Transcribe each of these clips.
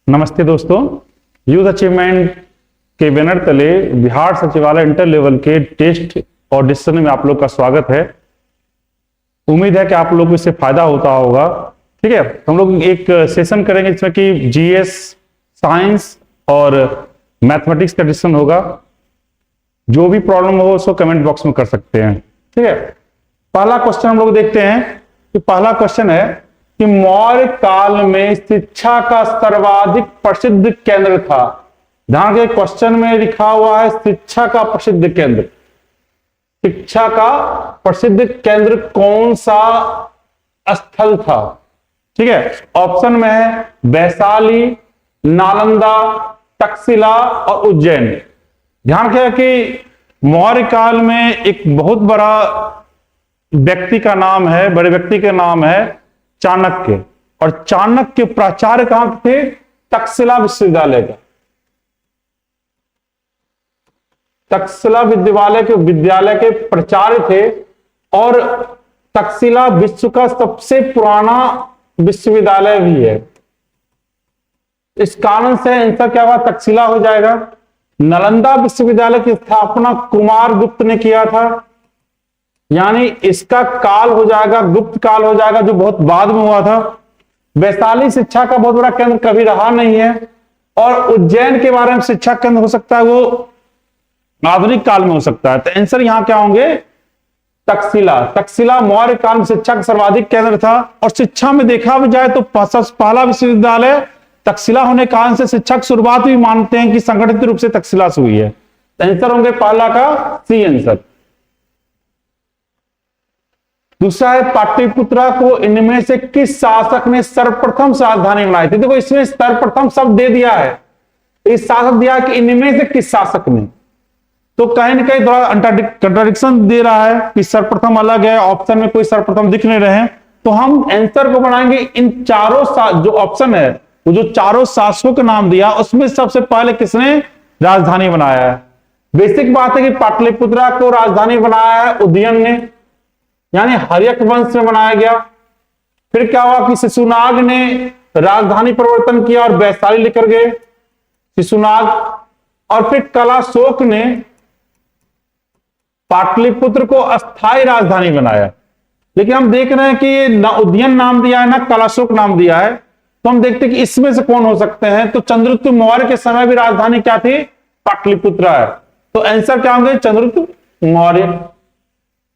नमस्ते दोस्तों, youth achievement के बैनर तले बिहार सचिवालय इंटर लेवल के टेस्ट और डिसीजन में आप लोग का स्वागत है। उम्मीद है कि आप लोग को इससे फायदा होता होगा। ठीक है, हम लोग एक सेशन करेंगे जिसमें कि जीएस, साइंस और मैथमेटिक्स का डिसीजन होगा। जो भी प्रॉब्लम हो उसको कमेंट बॉक्स में कर सकते हैं। ठीक है, पहला क्वेश्चन हम लोग देखते हैं कि पहला क्वेश्चन है कि मौर्य काल में शिक्षा का सर्वाधिक प्रसिद्ध केंद्र था। ध्यान के क्वेश्चन में लिखा हुआ है शिक्षा का प्रसिद्ध केंद्र। शिक्षा का प्रसिद्ध केंद्र कौन सा स्थल था? ठीक है, ऑप्शन में है वैशाली, नालंदा, तक्षशिला और उज्जैन। ध्यान रखिए कि मौर्य काल में एक बहुत बड़ा व्यक्ति का नाम है, बड़े व्यक्ति का नाम है चाणक्य, और चाणक्य प्राचार्य कहां थे? तक्षशिला विश्वविद्यालय का। तक्षशिला विद्यालय के प्राचार्य थे और तक्षशिला विश्व का सबसे पुराना विश्वविद्यालय भी है। इस कारण से आंसर क्या हुआ? तक्षशिला हो जाएगा। नालंदा विश्वविद्यालय की स्थापना कुमार गुप्त ने किया था, यानी इसका काल हो जाएगा गुप्त काल हो जाएगा, जो बहुत बाद में हुआ था। वैशाली शिक्षा का बहुत बड़ा केंद्र कभी रहा नहीं है, और उज्जैन के बारे में शिक्षा केंद्र हो सकता है वो आधुनिक काल में हो सकता है। तो आंसर यहां क्या होंगे? तक्षशिला। तक्षशिला मौर्य काल में शिक्षा का सर्वाधिक केंद्र था, और शिक्षा में देखा भी जाए तो पहला विश्वविद्यालय तक्षशिला होने के कारण से शिक्षा की शुरुआत भी मानते हैं कि संगठित रूप से तक्षशिला से हुई है। तो आंसर होंगे पहला का सी आंसर। दूसरा है पाटलिपुत्रा को इनमें से किस शासक ने सर्वप्रथम राजधानी बनाई थी? देखो इसमें सर्वप्रथम शब्द दे दिया है, इस शासक दिया कि इनमें से किस शासक ने, तो कहीं ना कहीं थोड़ा कंट्राडिक्शन दे रहा है कि सर्वप्रथम अलग है, ऑप्शन में कोई सर्वप्रथम दिख नहीं रहे हैं। तो हम आंसर को बनाएंगे इन चारों जो ऑप्शन है, वो जो चारों शासकों का नाम दिया उसमें सबसे पहले किसने राजधानी बनाया है? बेसिक बात है कि पाटलिपुत्रा को राजधानी बनाया है उदयन ने, यानी हर्यक वंश में बनाया गया। फिर क्या हुआ कि शिशुनाग ने राजधानी परिवर्तन किया और वैशाली लेकर गए शिशुनाग, और फिर कलाशोक ने पाटलिपुत्र को अस्थायी राजधानी बनाया। लेकिन हम देख रहे हैं कि ना उदयन नाम दिया है ना कलाशोक नाम दिया है, तो हम देखते हैं कि इसमें से कौन हो सकते हैं। तो चंद्रगुप्त मौर्य के समय भी राजधानी क्या थी? पाटलिपुत्र है। तो आंसर क्या होंगे? चंद्रगुप्त मौर्य।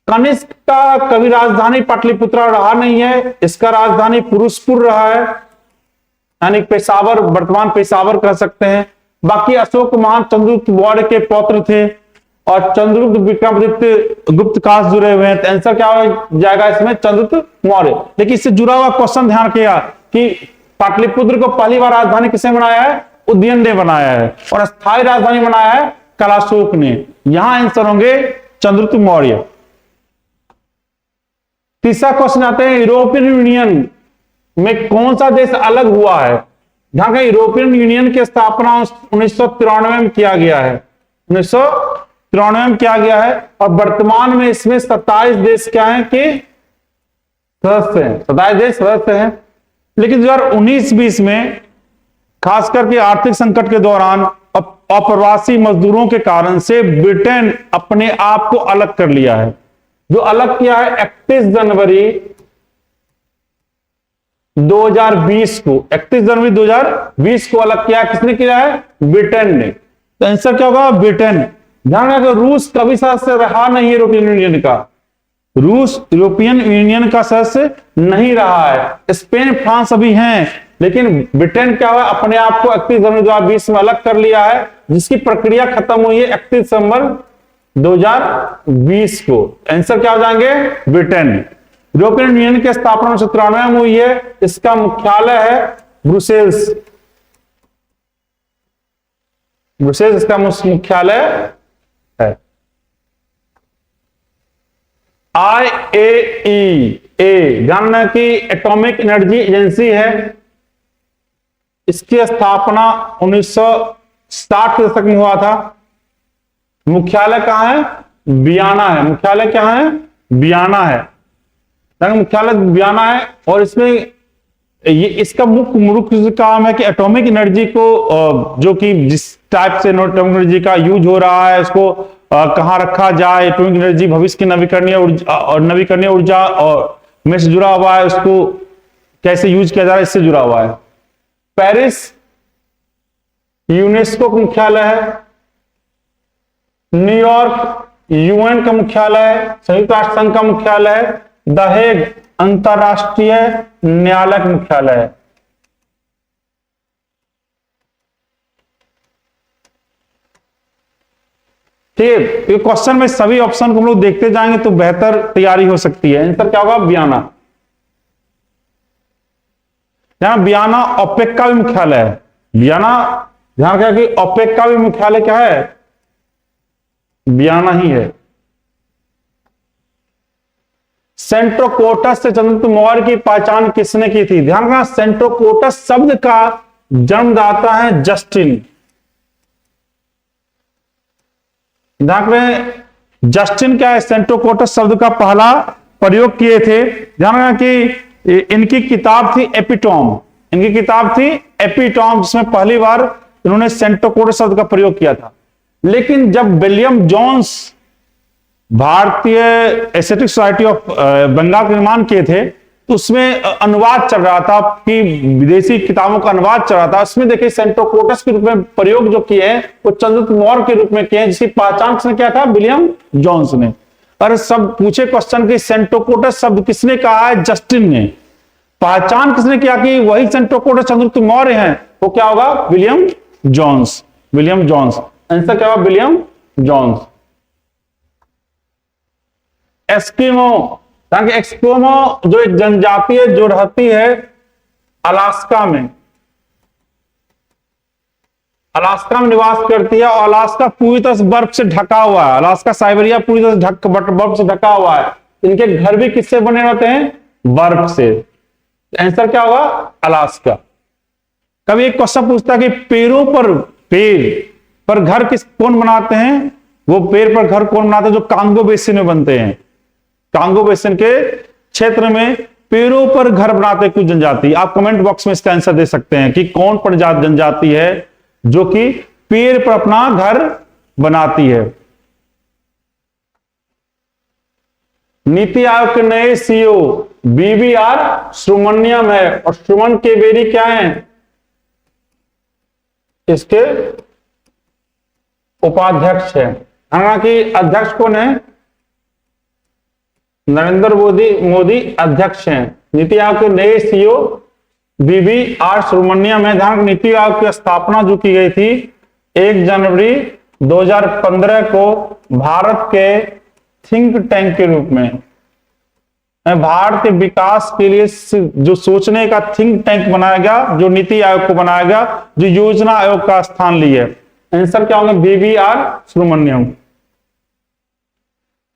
कनिष्क का कभी राजधानी पाटलिपुत्र रहा नहीं है, इसका राजधानी पुरुषपुर रहा है, यानी पेशावर, वर्तमान पेशावर कह सकते हैं। बाकी अशोक महान चंद्रगुप्त मौर्य के पौत्र थे, और चंद्रगुप्त विक्रमादित्य गुप्त काल जुड़े हुए हैं। तो आंसर क्या हो जाएगा इसमें? चंद्रगुप्त मौर्य। लेकिन इससे जुड़ा हुआ क्वेश्चन ध्यान रखिएगा कि पाटलिपुत्र को पहली बार राजधानी किसने बनाया है? उदयन ने बनाया है, और अस्थायी राजधानी बनाया है कलाशोक ने। यहां आंसर होंगे चंद्रगुप्त मौर्य। तीसरा क्वेश्चन आते हैं यूरोपियन यूनियन में कौन सा देश अलग हुआ है? ध्यान रखें, यूरोपियन यूनियन की स्थापना 1993 में किया गया है। 1993 में किया गया है, और वर्तमान में इसमें 27 देश क्या हैं कि सदस्य हैं, 27 देश सदस्य हैं। लेकिन 2019-20 में खास करके आर्थिक संकट के दौरान अप्रवासी मजदूरों के कारण से ब्रिटेन अपने आप को अलग कर लिया है। जो अलग किया है 31 जनवरी 2020 को, 31 जनवरी 2020 को अलग किया। किसने किया है? ब्रिटेन ने। तो आंसर क्या होगा? ब्रिटेन। ध्यान रखिए रूस कभी सदस्य रहा नहीं है यूरोपियन यूनियन का। रूस यूरोपियन यूनियन का सदस्य नहीं रहा है। स्पेन, फ्रांस अभी हैं, लेकिन ब्रिटेन क्या हुआ? अपने आप को 31 जनवरी 2020 में अलग कर लिया है, जिसकी प्रक्रिया खत्म हुई है 31 दिसंबर 2020 को। आंसर क्या हो जाएंगे? ब्रिटेन। यूरोपियन यूनियन की स्थापना 1993 में हुई है। इसका मुख्यालय है ब्रुसेल्स। ब्रुसेल्स इसका मुख्यालय है। IAEA जानना कि एटॉमिक एनर्जी एजेंसी है। इसकी स्थापना 1960 के दशक में हुआ था। मुख्यालय कहां है? वियना है। मुख्यालय क्या है? वियना है। मुख्यालय वियना है, और इसमें ये इसका मुख्य काम है कि एटॉमिक एनर्जी को जो कि जिस टाइप से एटॉमिक एनर्जी का यूज हो रहा है उसको कहाँ रखा जाए, एटॉमिक एनर्जी भविष्य की नवीकरणीय ऊर्जा और में से जुड़ा हुआ है, उसको कैसे यूज किया जा रहा है इससे जुड़ा हुआ है। पेरिस यूनेस्को का मुख्यालय है। न्यूयॉर्क यूएन का मुख्यालय है, संयुक्त राष्ट्र संघ का मुख्यालय है। द हेग अंतरराष्ट्रीय न्यायालय का मुख्यालय है। ठीक है, ये क्वेश्चन में सभी ऑप्शन को हम लोग देखते जाएंगे तो बेहतर तैयारी हो सकती है। आंसर क्या होगा? वियना। यहां वियना ओपेक का भी मुख्यालय है। वियना, ध्यान रखिए कि ओपेक का भी मुख्यालय क्या है? वियना ही है। सेंट्रोकोटस से चंद्रगुप्त मौर्य की पहचान किसने की थी? ध्यान रखना, सेंट्रोकोटस शब्द का जन्मदाता है जस्टिन। ध्यान रखें, जस्टिन क्या है? सेंट्रोकोटस शब्द का पहला प्रयोग किए थे। ध्यान रखना कि इनकी किताब थी एपिटॉम। इनकी किताब थी एपिटॉम, जिसमें पहली बार इन्होंने सेंट्रोकोटस शब्द का प्रयोग किया था। लेकिन जब विलियम जोन्स भारतीय एस्थेटिक सोसाइटी ऑफ बंगाल का निर्माण किए थे तो उसमें अनुवाद चल रहा था कि विदेशी किताबों का अनुवाद चल रहा था। उसमें देखिए सेंट्रोकोटस के रूप में प्रयोग जो किए हैं वो चंद्रगुप्त मौर्य के रूप में किए हैं, जिसकी पहचान किसने किया था? विलियम जोन्स ने। और सब पूछे क्वेश्चन कि सेंट्रोकोटस शब्द किसने कहा है? जस्टिन ने। पहचान किसने किया कि वही सेंट्रोकोटस चंद्रगुप्त मौर्य हैं? वो क्या होगा? William Jones. William Jones. Answer क्या होगा? William Jones. एस्किमो, ताकि एस्किमो जो एक जनजाति है जो रहती है अलास्का में, अलास्का में निवास करती है। और अलास्का पूरी तरह से बर्फ से ढका हुआ है। अलास्का साइबेरिया पूरी तरह से बर्फ से ढका हुआ है। इनके घर भी किससे बने रहते हैं? बर्फ से। आंसर क्या होगा? अलास्का। कभी एक क्वेश्चन पूछता है कि पेड़ पर घर कौन बनाते हैं? वो पेड़ पर घर कौन बनाते हैं जो कांगो बेसिन में बनते हैं? कांगो बेसिन के क्षेत्र में पेड़ों पर घर बनाते कुछ जनजाति। आप कमेंट बॉक्स में इसका आंसर दे सकते हैं कि कौन प्रजाति जनजाति है जो कि पेड़ पर अपना घर बनाती है। नीति आयोग के नए सीईओ BVR सुब्रमण्यम है। और सुमन के बेरी क्या है? इसके उपाध्यक्ष है। हालांकि अध्यक्ष कौन है? नरेंद्र मोदी अध्यक्ष हैं। नीति आयोग के नए सीईओ BVR सुब्रमण्यम है। ध्यान, नीति आयोग की स्थापना जो की गई थी 1 जनवरी 2015 को भारत के थिंक टैंक के रूप में, भारत के विकास के लिए जो सोचने का थिंक टैंक बनाया गया, जो नीति आयोग को बनाया गया, जो योजना आयोग का स्थान ली है। आंसर क्या होंगे? BVR Subrahmanyam.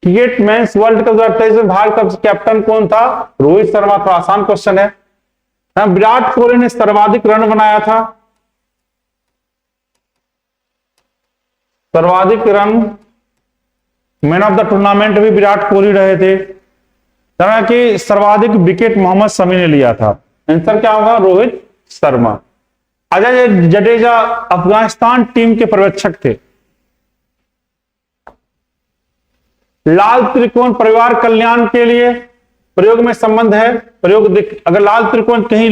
Cricket men's world cup 2023 में भारत का कैप्टन कौन था? रोहित शर्मा। तो आसान क्वेश्चन है। विराट कोहली ने सर्वाधिक रन बनाया था। सर्वाधिक run, man of the tournament भी विराट कोहली रहे थे। तरह की सर्वाधिक विकेट मोहम्मद शमी ने लिया था। आंसर क्या होगा? रोहित शर्मा। अजय जडेजा अफगानिस्तान टीम के पर्यवेक्षक थे। लाल त्रिकोण परिवार कल्याण के लिए प्रयोग में संबंध है। प्रयोग अगर लाल त्रिकोण कहीं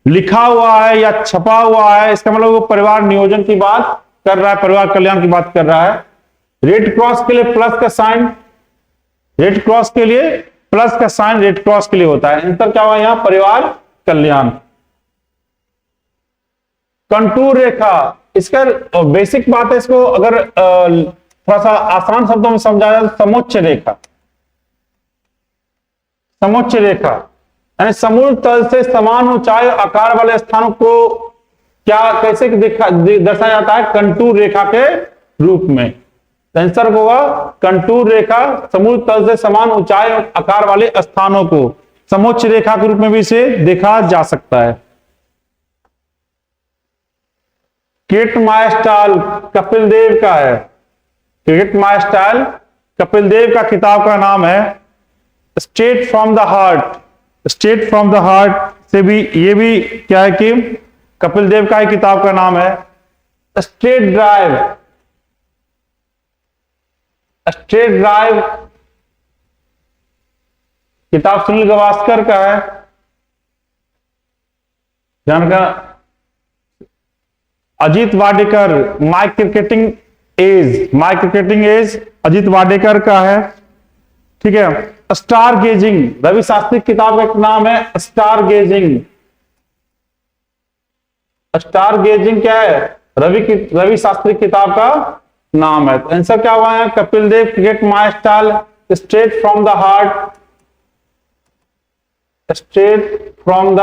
लिखा हुआ है या छपा हुआ है, इसका मतलब वो परिवार नियोजन की बात कर रहा है, परिवार कल्याण की बात कर रहा है। रेड क्रॉस के लिए प्लस का साइन, रेड क्रॉस के लिए प्लस का साइन रेड क्रॉस के लिए होता है। आंसर क्या हुआ यहां? परिवार कल्याण। कंटूर रेखा, इसका बेसिक बात है, इसको अगर थोड़ा सा आसान शब्दों में समझा जाए तो समोच्च रेखा। समोच्च रेखा यानी समुद्र तल से समान ऊंचाई और आकार वाले स्थानों को क्या कैसे दर्शाया जाता है? कंटूर रेखा के रूप में। आंसर होगा कंटूर रेखा, समुद्र तल से समान ऊंचाई और आकार वाले स्थानों को समोच्च रेखा के रूप में भी इसे देखा जा सकता है। Cricket my style Kapil Dev का है। Cricket my style Kapil Dev का किताब का नाम है straight from the heart. Straight from the heart से भी, ये भी क्या है कि कपिल देव का ही किताब का नाम है। स्ट्रेट ड्राइव, स्ट्रेट ड्राइव किताब सुनील गावस्कर का है। ध्यान का Ajit Wadekar, my cricketing age, my cricketing age Ajit Wadekar का है। ठीक है। स्टार गेजिंग रवि शास्त्री किताब का एक नाम है स्टार गेजिंग। स्टार गेजिंग क्या है? रवि शास्त्री किताब का नाम है। तो आंसर क्या हुआ है? Kapil Dev cricket my style, straight from the heart, straight from the,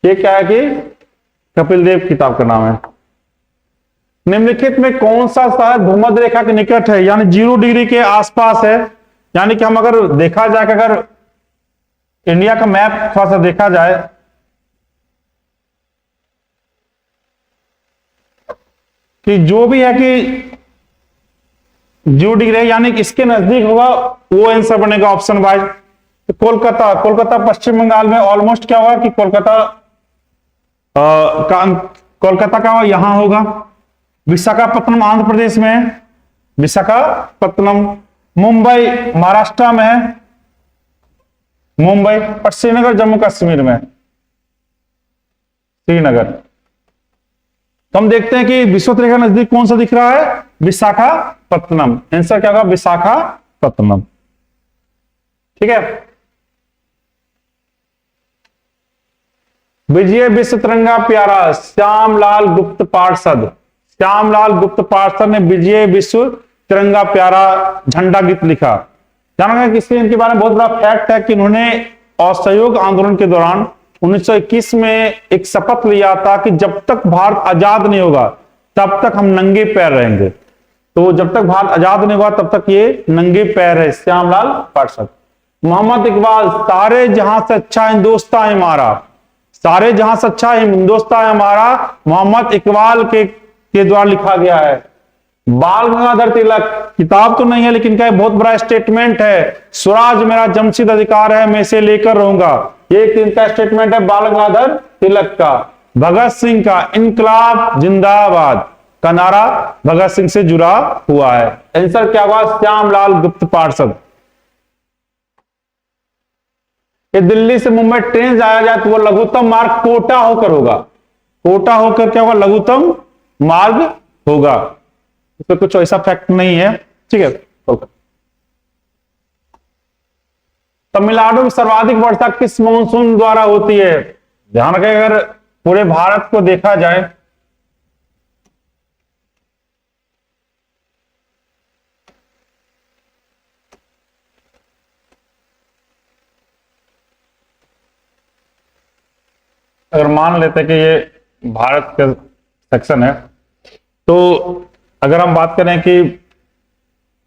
ये क्या है कि कपिल देव किताब का नाम है। निम्नलिखित में कौन सा शहर भूमध्य रेखा के निकट है, यानी 0 डिग्री के आसपास है? यानी कि हम अगर देखा जाए, अगर इंडिया का मैप थोड़ा सा देखा जाए, कि जो भी है कि 0 डिग्री है, यानी कि इसके नजदीक होगा वो आंसर बनेगा ऑप्शन वाइज। तो कोलकाता, कोलकाता पश्चिम बंगाल में ऑलमोस्ट क्या होगा कि कोलकाता का यहां होगा। विशाखापट्टनम आंध्र प्रदेश में है, विशाखापट्टनम। मुंबई महाराष्ट्र में है, मुंबई। और श्रीनगर जम्मू कश्मीर में, श्रीनगर। तो हम देखते हैं कि विषुवत रेखा नजदीक कौन सा दिख रहा है? विशाखापट्टनम। आंसर क्या होगा? विशाखापट्टनम। ठीक है। विजय विश्व तिरंगा प्यारा श्यामलाल गुप्त पार्षद, श्यामलाल गुप्त पार्षद ने विजय विश्व तिरंगा प्यारा झंडा गीत लिखा। जाना कि इनके बारे में बहुत बड़ा फैक्ट है कि उन्होंने असहयोग आंदोलन के दौरान 1921 में एक शपथ लिया था कि जब तक भारत आजाद नहीं होगा तब तक हम नंगे पैर रहेंगे। तो जब तक भारत आजाद नहीं हुआ तब तक ये नंगे पैर है, श्यामलाल पार्षद। मोहम्मद इकबाल, सारे जहां से अच्छा हिंदुस्तान हमारा, सारे जहां से अच्छा हिंदुस्तान हमारा, मोहम्मद इकबाल के द्वारा लिखा गया है। बाल गंगाधर तिलक, किताब तो नहीं है लेकिन क्या बहुत बड़ा स्टेटमेंट है, स्वराज मेरा जमशीद अधिकार है, मैं इसे लेकर रहूंगा। ये इनका स्टेटमेंट है बाल गंगाधर तिलक का। भगत सिंह का इनकलाब जिंदाबाद का नारा भगत सिंह से जुड़ा हुआ है। आंसर क्या हुआ? श्यामलाल गुप्त पार्षद। ये दिल्ली से मुंबई ट्रेन जाया जाए तो वो लघुत्तम मार्ग कोटा होकर होगा, कोटा होकर क्या होगा? लघुत्तम मार्ग होगा। इसमें कुछ ऐसा फैक्ट नहीं है। ठीक है। तमिलनाडु में सर्वाधिक वर्षा किस मानसून द्वारा होती है? ध्यान रखें, अगर पूरे भारत को देखा जाए अगर मान लेते हैं कि ये भारत का सेक्शन है, तो अगर हम बात करें कि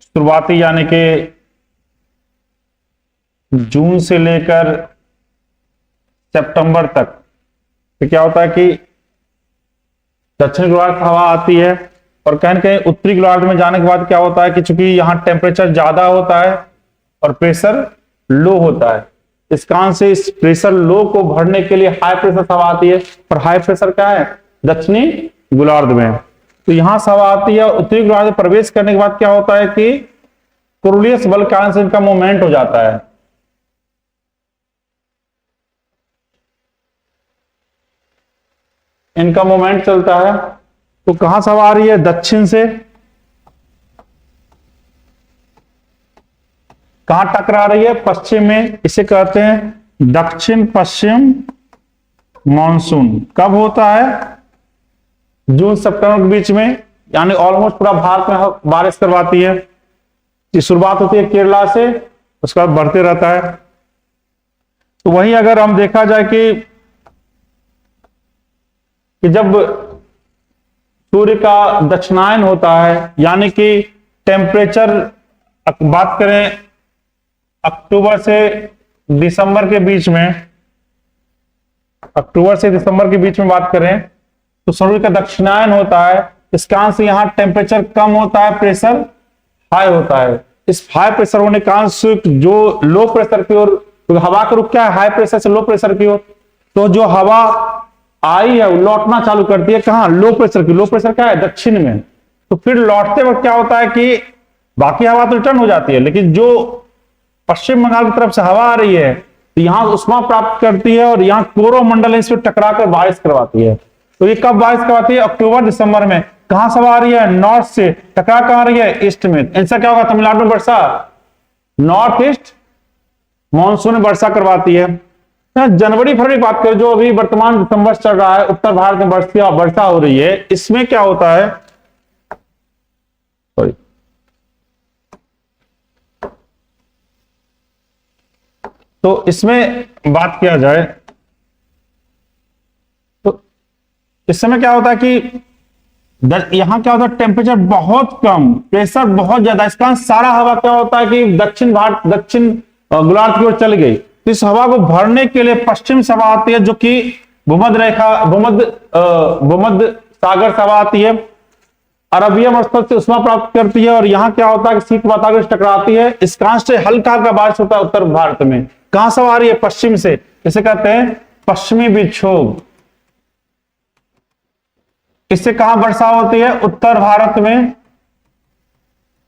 शुरुआती यानी कि जून से लेकर सितंबर तक, तो क्या होता है कि दक्षिण गोलार्ध हवा आती है और कहीं न कहीं उत्तरी गोलार्ध में जाने के बाद क्या होता है कि चूंकि यहां टेम्परेचर ज्यादा होता है और प्रेशर लो होता है, इस कारण से इस प्रेशर लो को भरने के लिए हाई प्रेशर हवा आती है। और हाई प्रेशर क्या है? दक्षिणी गोलार्ध में। तो यहां से हवा आती है, उत्तरी गोलार्ध में प्रवेश करने के बाद क्या होता है कि कोरोलियस बल के कारण से इनका मूवमेंट हो जाता है। इनका मूवमेंट चलता है। तो कहां से हवा आ रही है? दक्षिण से। कहां टकरा रही है? पश्चिम में। इसे कहते हैं दक्षिण पश्चिम मॉनसून। कब होता है? जून सितंबर के बीच में, यानी ऑलमोस्ट पूरा भारत में बारिश करवाती है। की शुरुआत होती है केरला से, उसके बाद बढ़ते रहता है। तो वहीं अगर हम देखा जाए कि जब सूर्य का दक्षिणायन होता है, यानी कि टेम्परेचर बात करें अक्टूबर से दिसंबर के बीच में, अक्टूबर से दिसंबर के बीच में बात करें तो सूर्य का दक्षिणायन होता है। इस कारण से यहां टेम्परेचर कम होता है, प्रेशर हाई होता है। इस हाई प्रेशर होने का अंश जो लो प्रेशर की ओर, तो हवा का रुख क्या है, हाई प्रेशर से लो प्रेशर की ओर, तो जो हवा आई है वो लौटना चालू करती है कहां, लो प्रेशर की। लो प्रेशर क्या है, दक्षिण में। तो फिर लौटते वक्त क्या होता है कि बाकी हवा तो रिटर्न हो जाती है, लेकिन जो पश्चिम बंगाल की तरफ से हवा आ रही है तो यहां उष्मा प्राप्त करती है और यहाँ कोरोमंडल इससे टकराकर बारिश करवाती है। तो ये कब बारिश करवाती है, अक्टूबर दिसंबर में। कहां से आ रही है, नॉर्थ से। टकरा कहां रही है, ईस्ट में। इनसे क्या होगा, तमिलनाडु में वर्षा, नॉर्थ ईस्ट मानसून में वर्षा करवाती है। जनवरी फरवरी की बात करें, जो अभी वर्तमान दिसंबर चल रहा है, उत्तर भारत में वर्षा हो रही है, इसमें क्या होता है, सॉरी, तो इसमें बात किया जाए तो इस समय क्या होता है कि यहां क्या होता है, टेम्परेचर बहुत कम, प्रेशर बहुत ज्यादा। इसका सारा हवा क्या होता है कि दक्षिण गोलार्ध की ओर चल गई। तो इस हवा को भरने के लिए पश्चिम से हवा आती है, जो कि भूमध्य सागर से हवा आती है, अरबिया मरुस्थल से उष्मा प्राप्त करती है, और यहाँ क्या होता है कि शीत वातावरण से टकराती है। इस कारण से हल्का हल्का बारिश होता है उत्तर भारत में। कहां से आ रही है, पश्चिम से। इसे कहते हैं पश्चिमी विक्षोभ। इससे कहां वर्षा होती है, उत्तर भारत में।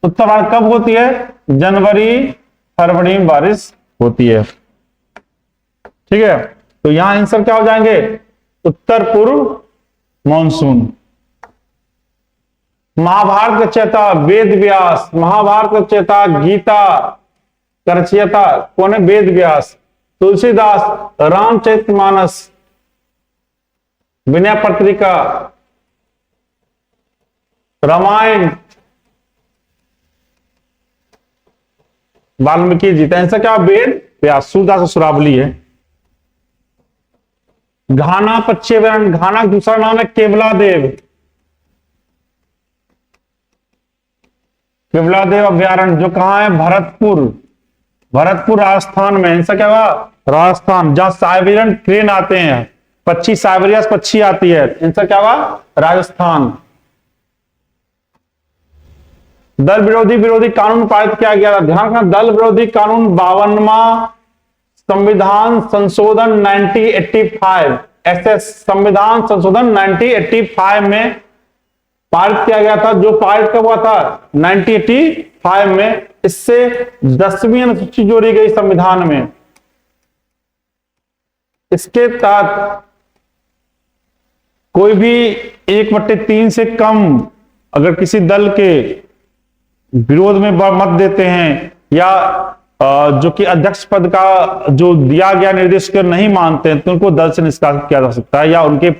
उत्तर भारत कब होती है, जनवरी फरवरी में बारिश होती है। ठीक है, तो यहां आंसर क्या हो जाएंगे, उत्तर पूर्व मानसून। महाभारत रचयिता वेद व्यास। महाभारत रचयिता गीता का रचयिता कौन है, वेद व्यास। तुलसीदास रामचरितमानस, विनय पत्रिका, रामायण, वाल्मीकि जी। ऐसा क्या, वेद व्यास। सूरदास सुरावली है। घाना पच्चे वर्ण। घाना दूसरा नाम है केवलादेव। केवलादेव अभ्यारण्य जो कहां है, भरतपुर राजस्थान में। इनसा क्या हुआ, राजस्थान, जहां साइबेरियन ट्रेन आते हैं, पक्षी, साइबेरिया से पक्षी आती है। इनसा क्या हुआ, राजस्थान। दल विरोधी कानून पारित किया गया था। ध्यान रखना, दल विरोधी कानून 52वां संविधान संशोधन 1985, ऐसे संविधान संशोधन 1985 में पारित किया गया था। जो पारित कब हुआ था, 1985 में। इससे 10वीं अनुसूची जोड़ी गई संविधान में। इसके तहत कोई भी 1/3 से कम अगर किसी दल के विरोध में मत देते हैं, या जो कि अध्यक्ष पद का जो दिया गया निर्देश को नहीं मानते हैं, तो उनको दल से निष्कासित किया जा सकता है, या उनके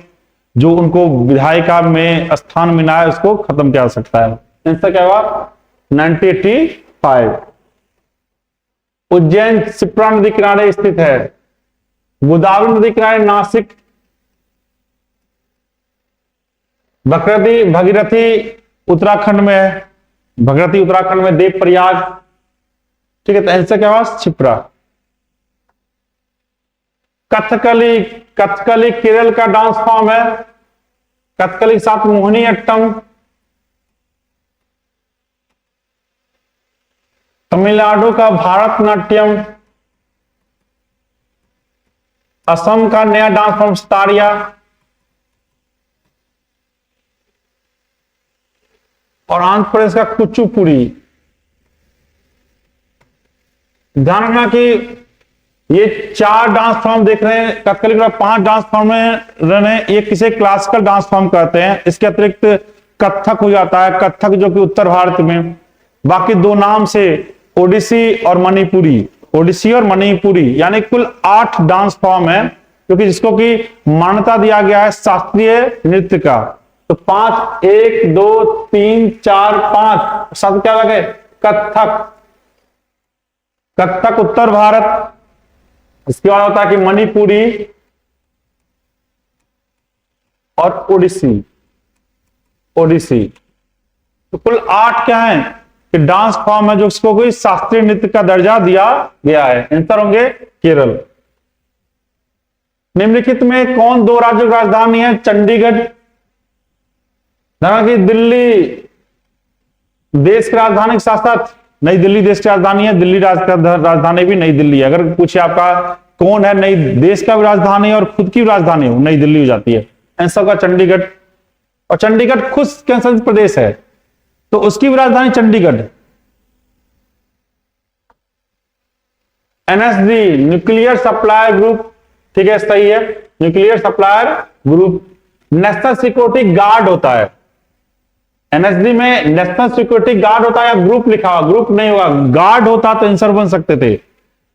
जो उनको विधायिका में स्थान मिला है उसको खत्म किया जा सकता है। इनसे क्या हुआ, 1985। उज्जैन शिप्रा नदी किनारे स्थित है। गोदावरी नदी किनारे नासिक। भगीरथी उत्तराखंड में है। भगीरथी उत्तराखंड में, देव प्रयाग। ठीक है, तो ऐसा क्या हुआ, क्षिप्रा। कथकली केरल का डांस फॉर्म है। कथकली के साथ मोहिनी अट्टम। तमिलनाडु का भारतनाट्यम। असम का नया डांस फॉर्म सितारिया। और आंध्र प्रदेश का कुचिपुड़ी। ध्यान रखना कि ये 4 डांस फॉर्म देख रहे हैं, कथकली के 5 डांस फॉर्म में रहे। एक किसे क्लासिकल डांस फॉर्म कहते हैं। इसके अतिरिक्त कथक हो जाता है, कथक जो कि उत्तर भारत में। बाकी 2 नाम से ओडिसी और मणिपुरी। ओडिसी और मणिपुरी यानी कुल 8 डांस फॉर्म है, क्योंकि जिसको कि मान्यता दिया गया है शास्त्रीय नृत्य का। तो 5, 1, 2, 3, 4, 5 शब्द क्या लगे, कथक। कथक उत्तर भारत। इसके बाद होता है कि मणिपुरी और ओडिसी। तो कुल 8 क्या है कि डांस फॉर्म है जो इसको कोई शास्त्रीय नृत्य का दर्जा दिया गया है। आंसर होंगे केरल। निम्नलिखित में कौन 2 राज्यों की राजधानी है, चंडीगढ़। कि दिल्ली देश की राजधानी के साथ साथ नई दिल्ली देश की राजधानी है, दिल्ली राजधानी भी नई दिल्ली है। अगर पूछे आपका कौन है नई देश का भी राजधानी और खुद की भी राजधानी हो, नई दिल्ली हो जाती है। आंसर का चंडीगढ़, और चंडीगढ़ खुद केंद्र शासित प्रदेश है तो उसकी भी राजधानी Chandigarh. NSG nuclear supplier group, ठीक है सही है, nuclear supplier group. National security guard होता है, एनएसजी में नेशनल सिक्योरिटी गार्ड होता है, या ग्रुप लिखा हुआ, ग्रुप नहीं होगा, गार्ड होता तो आंसर बन सकते थे।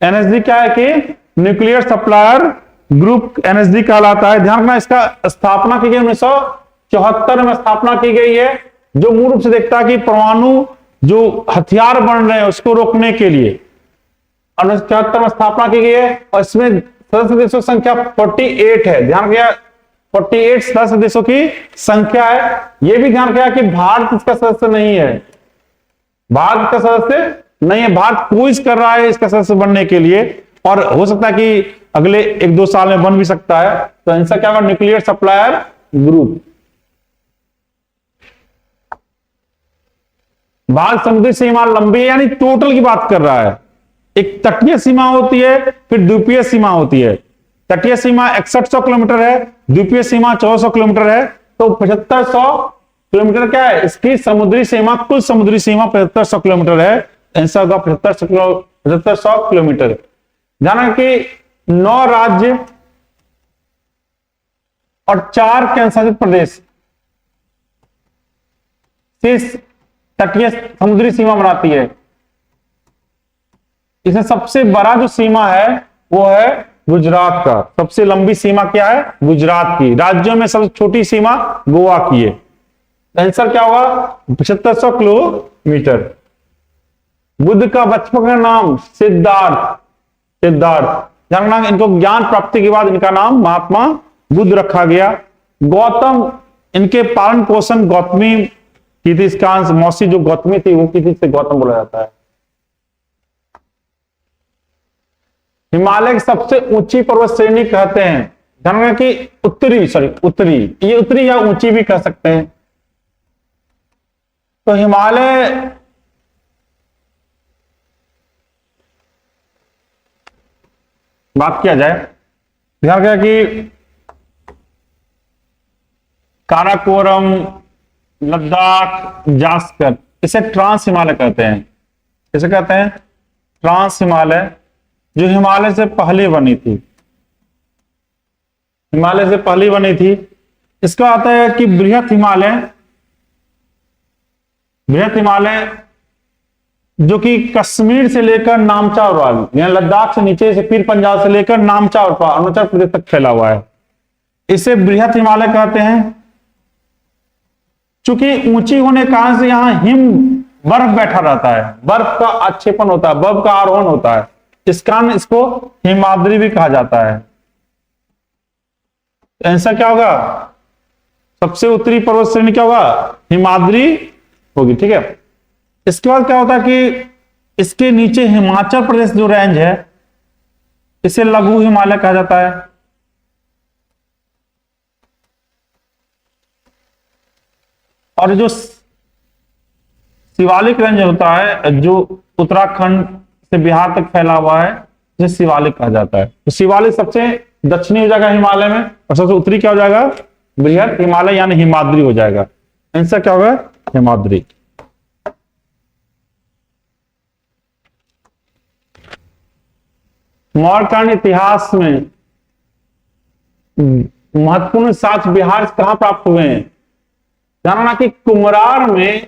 एनएसजी क्या है कि न्यूक्लियर सप्लायर ग्रुप एनएसजी कहलाता है। ध्यान रखना, इसका स्थापना की गई 1974 में स्थापना की गई है, जो मूल रूप से देखता है कि परमाणु जो हथियार बन रहे हैं उसको रोकने के लिए 1974 में स्थापना की गई है। और इसमें सदस्य देशों की संख्या 48 है। ध्यान रखिए 48 सदस्य देशों की संख्या है। यह भी ध्यान रखिए कि भारत इसका सदस्य नहीं है, भारत का सदस्य नहीं है, भारत कोशिश कर रहा है इसका सदस्य बनने के लिए, और हो सकता है कि अगले 1-2 साल में बन भी सकता है। तो आंसर क्या होगा, न्यूक्लियर सप्लायर ग्रुप। भारत समुद्री सीमा लंबी है, यानी टोटल की बात कर रहा है। एक तटीय सीमा होती है, फिर द्वीपीय सीमा होती है। तटीय सीमा 6100 किलोमीटर है, द्वीपीय सीमा 1400 किलोमीटर है, तो 7500 किलोमीटर क्या है इसकी समुद्री सीमा, कुल समुद्री सीमा 7500 किलोमीटर है। आंसर होगा 7500 किलोमीटर। ध्यान रखिए 9 राज्य और 4 केंद्र शासित प्रदेश इस तटीय समुद्री सीमा बनाती है। इसमें सबसे बड़ा जो सीमा है वो है गुजरात का। सबसे लंबी सीमा क्या है, गुजरात की। राज्यों में सबसे छोटी सीमा गोवा की है। आंसर क्या होगा, 7500 किलोमीटर। बुद्ध का बचपन का नाम सिद्धार्थ। जानना, इनको ज्ञान प्राप्ति के बाद इनका नाम महात्मा बुद्ध रखा गया। गौतम, इनके पालन पोषण गौतमी की थी, इसका मौसी जो गौतमी थी वो की थी, से गौतम बोला जाता है। हिमालय की सबसे ऊंची पर्वत श्रेणी कहते हैं, जानना कि उत्तरी, ये उत्तरी या ऊंची भी कह सकते हैं। तो हिमालय बात किया जाए, ध्यान रखिए कि काराकोरम, लद्दाख, जास्कर, इसे ट्रांस हिमालय कहते हैं। इसे कहते हैं ट्रांस हिमालय, जो हिमालय से पहले बनी थी। हिमालय से पहले बनी थी। इसका आता है कि बृहत हिमालय जो कि कश्मीर से लेकर नामचा और यानी लद्दाख से नीचे से फिर पंजाब से लेकर नामचा और अरुणाचल प्रदेश तक फैला हुआ है, इसे बृहत हिमालय कहते हैं। चूंकि ऊंची होने के कारण से यहां बर्फ बैठा रहता है, बर्फ का आक्षेपण होता है, बर्फ का आरोहण होता है, इस कारण इसको हिमाद्री भी कहा जाता है। आंसर क्या होगा, सबसे उत्तरी पर्वत श्रेणी क्या होगा, हिमाद्री होगी। ठीक है, इसके बाद क्या होता है कि इसके नीचे हिमाचल प्रदेश जो रेंज है इसे लघु हिमालय कहा जाता है। और जो शिवालिक रेंज होता है जो उत्तराखंड से बिहार तक फैला हुआ है जिसे शिवालिक कहा जाता है। तो शिवालिक सबसे दक्षिणी हो जाएगा हिमालय में, और सबसे उत्तरी क्या हो जाएगा, बृहत हिमालय यानी हिमाद्री हो जाएगा। आंसर क्या होगा, हिमाद्री। मौर्यकालीन इतिहास में महत्वपूर्ण साक्ष्य बिहार से कहां प्राप्त हुए हैं। जानना कि कुम्हरार में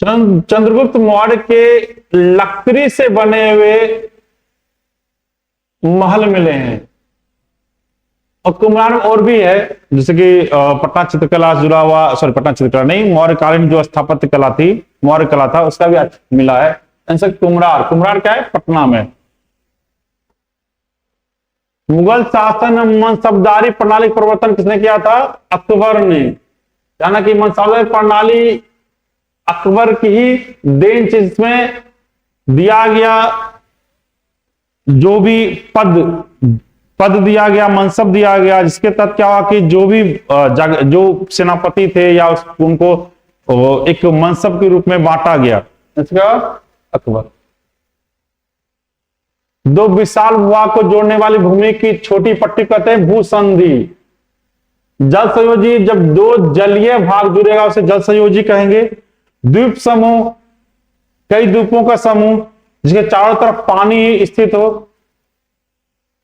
चंद्रगुप्त मौर्य के लकड़ी से बने हुए महल मिले हैं। और कुम्हरार में और भी है, जैसे कि पटना चित्रकला से जुड़ा हुआ, पटना चित्रकला नहीं, मौर्यकालीन जो स्थापत्य कला थी, मौर्य कला था, उसका भी मिला है। आंसर कुम्हरार क्या है, पटना में। मुगल शासन मनसबदारी प्रणाली परिवर्तन किसने किया था, अकबर ने। जाना कि मनसबदारी प्रणाली अकबर की ही देन, जिसमें दिया गया जो भी पद दिया गया, मनसब दिया गया, जिसके तहत क्या हुआ कि जो भी जो सेनापति थे या उनको एक मनसब के रूप में बांटा गया, इसका अकबर। दो विशाल भूभाग को जोड़ने वाली भूमि की छोटी पट्टी कहते हैं भूसंधि। जल संयोजी, जब दो जलीय भाग जुड़ेगा उसे जल संयोजी कहेंगे। द्वीप समूह, कई द्वीपों का समूह जिसके चारों तरफ पानी स्थित हो।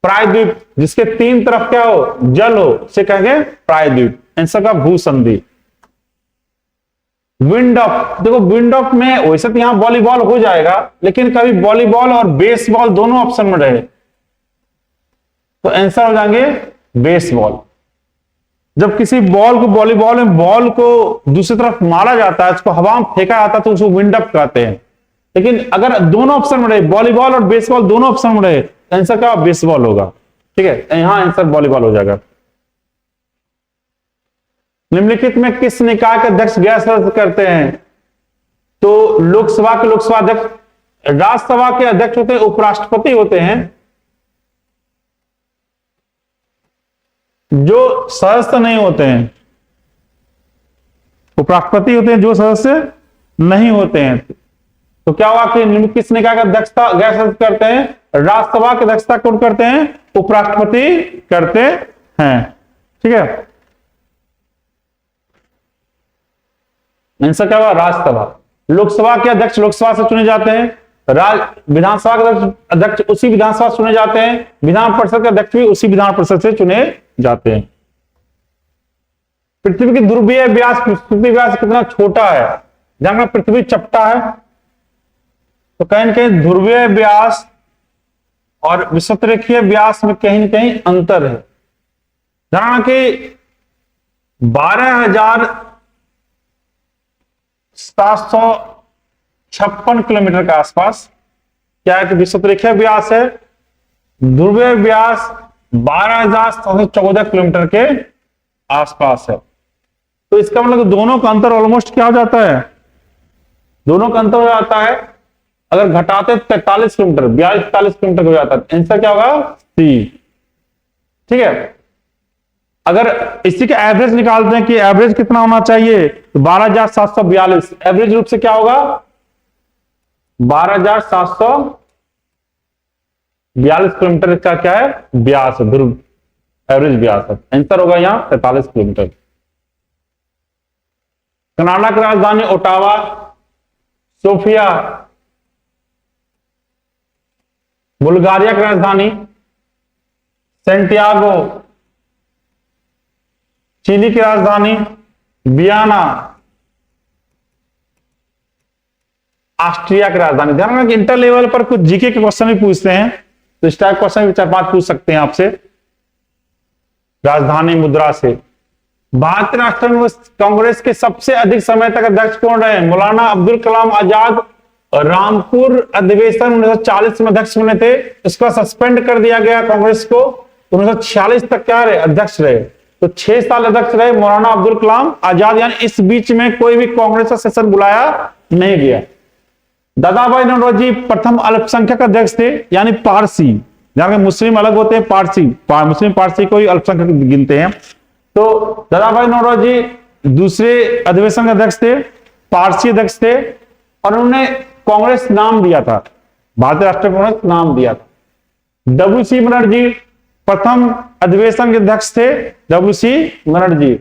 प्रायद्वीप, जिसके तीन तरफ क्या हो, जल हो, उसे कहेंगे प्रायद्वीप। आंसर का भूसंधि। विंड अप, देखो विंड अप में वैसे तो यहां वॉलीबॉल हो जाएगा, लेकिन कभी वॉलीबॉल और बेसबॉल दोनों ऑप्शन में रहे तो आंसर हो जाएंगे बेसबॉल। जब किसी बॉल को, वॉलीबॉल में बॉल को दूसरी तरफ मारा जाता है, उसको हवा में फेंका जाता है तो उसको विंड अप कहते हैं। लेकिन अगर दोनों ऑप्शन में रहे, वॉलीबॉल और बेसबॉल दोनों ऑप्शन में रहे, तो आंसर क्या बेसबॉल होगा। ठीक है, यहां आंसर वॉलीबॉल हो जाएगा। निम्नलिखित में किस निकाय के अध्यक्ष गैर सदस्य करते हैं? तो लोकसभा के लोकसभा अध्यक्ष, राज्यसभा के अध्यक्ष होते हैं उपराष्ट्रपति होते हैं। जो सदस्य नहीं होते हैं उपराष्ट्रपति होते हैं, जो सदस्य नहीं होते हैं। तो क्या हुआ कि निम्न किस निकाय का अध्यक्षता गैर सदस्य करते हैं? राज्यसभा की अध्यक्षता कौन करते हैं? उपराष्ट्रपति करते हैं। ठीक है, आंसर क्या हुआ? राज्यसभा। लोकसभा के अध्यक्ष लोकसभा से चुने जाते हैं। विधानसभा के अध्यक्ष उसी विधानसभा से चुने जाते हैं। विधान परिषद के अध्यक्ष भी उसी विधान परिषद से चुने जाते हैं। पृथ्वी की ध्रुवीय व्यास, पृथ्वी व्यास कितना छोटा है? जहां पृथ्वी चपटा है तो कहीं न कहीं ध्रुवीय व्यास और विषुवतरेखीय व्यास में कहीं न कहीं अंतर है। जहां कि 12,756 किलोमीटर के आसपास क्या है कि विषुवतरेखीय व्यास है, ध्रुवीय व्यास 12,714 किलोमीटर के आसपास है। तो इसका मतलब दोनों का अंतर ऑलमोस्ट क्या हो जाता है? दोनों का अंतर हो जाता है, अगर घटाते 43 किलोमीटर, 42-43 किलोमीटर हो जाता है। आंसर क्या होगा? सी। ठीक है, अगर इसी का एवरेज निकालते हैं कि एवरेज कितना होना चाहिए, तो 12,742 एवरेज रूप से क्या होगा? 12,742 किलोमीटर का क्या है? व्यास, ध्रुव एवरेज व्यास है। आंसर होगा यहां 43 किलोमीटर। कनाडा की राजधानी ओटावा, सोफिया। बुल्गारिया की राजधानी सैंटियागो। चिली की राजधानी वियना। ऑस्ट्रिया की राजधानी। ध्यान रखना कि इंटर लेवल पर कुछ जीके के क्वेश्चन भी पूछते हैं, तो इस टाइप क्वेश्चन भी 4-5 पूछ सकते हैं आपसे राजधानी मुद्रा से। भारतीय राष्ट्रीय कांग्रेस के सबसे अधिक समय तक अध्यक्ष कौन रहे? मौलाना अब्दुल कलाम आजाद। रामपुर अधिवेशन 1940 में अध्यक्ष बने थे, इसका सस्पेंड कर दिया गया कांग्रेस को। 1946 तक क्या रहे? अध्यक्ष रहे। तो 6 साल अध्यक्ष रहे मौलाना अब्दुल कलाम आजाद, यानी इस बीच में कोई भी कांग्रेस का सेशन बुलाया नहीं गया। दादा भाई नौरोजी प्रथम अल्पसंख्यक अध्यक्ष थे, यानी पारसी। जहां मुस्लिम अलग होते हैं, पारसी, मुस्लिम पारसी को ही अल्पसंख्यक गिनते हैं। तो दादा भाई नौरोजी दूसरे अधिवेशन के अध्यक्ष थे, पारसी अध्यक्ष थे, और उन्होंने कांग्रेस नाम दिया था, भारतीय राष्ट्रीय कांग्रेस नाम दिया था। डब्ल्यू.सी. बनर्जी प्रथम अधिवेशन के अध्यक्ष थे। डब्ल्यू.सी. बनर्जी।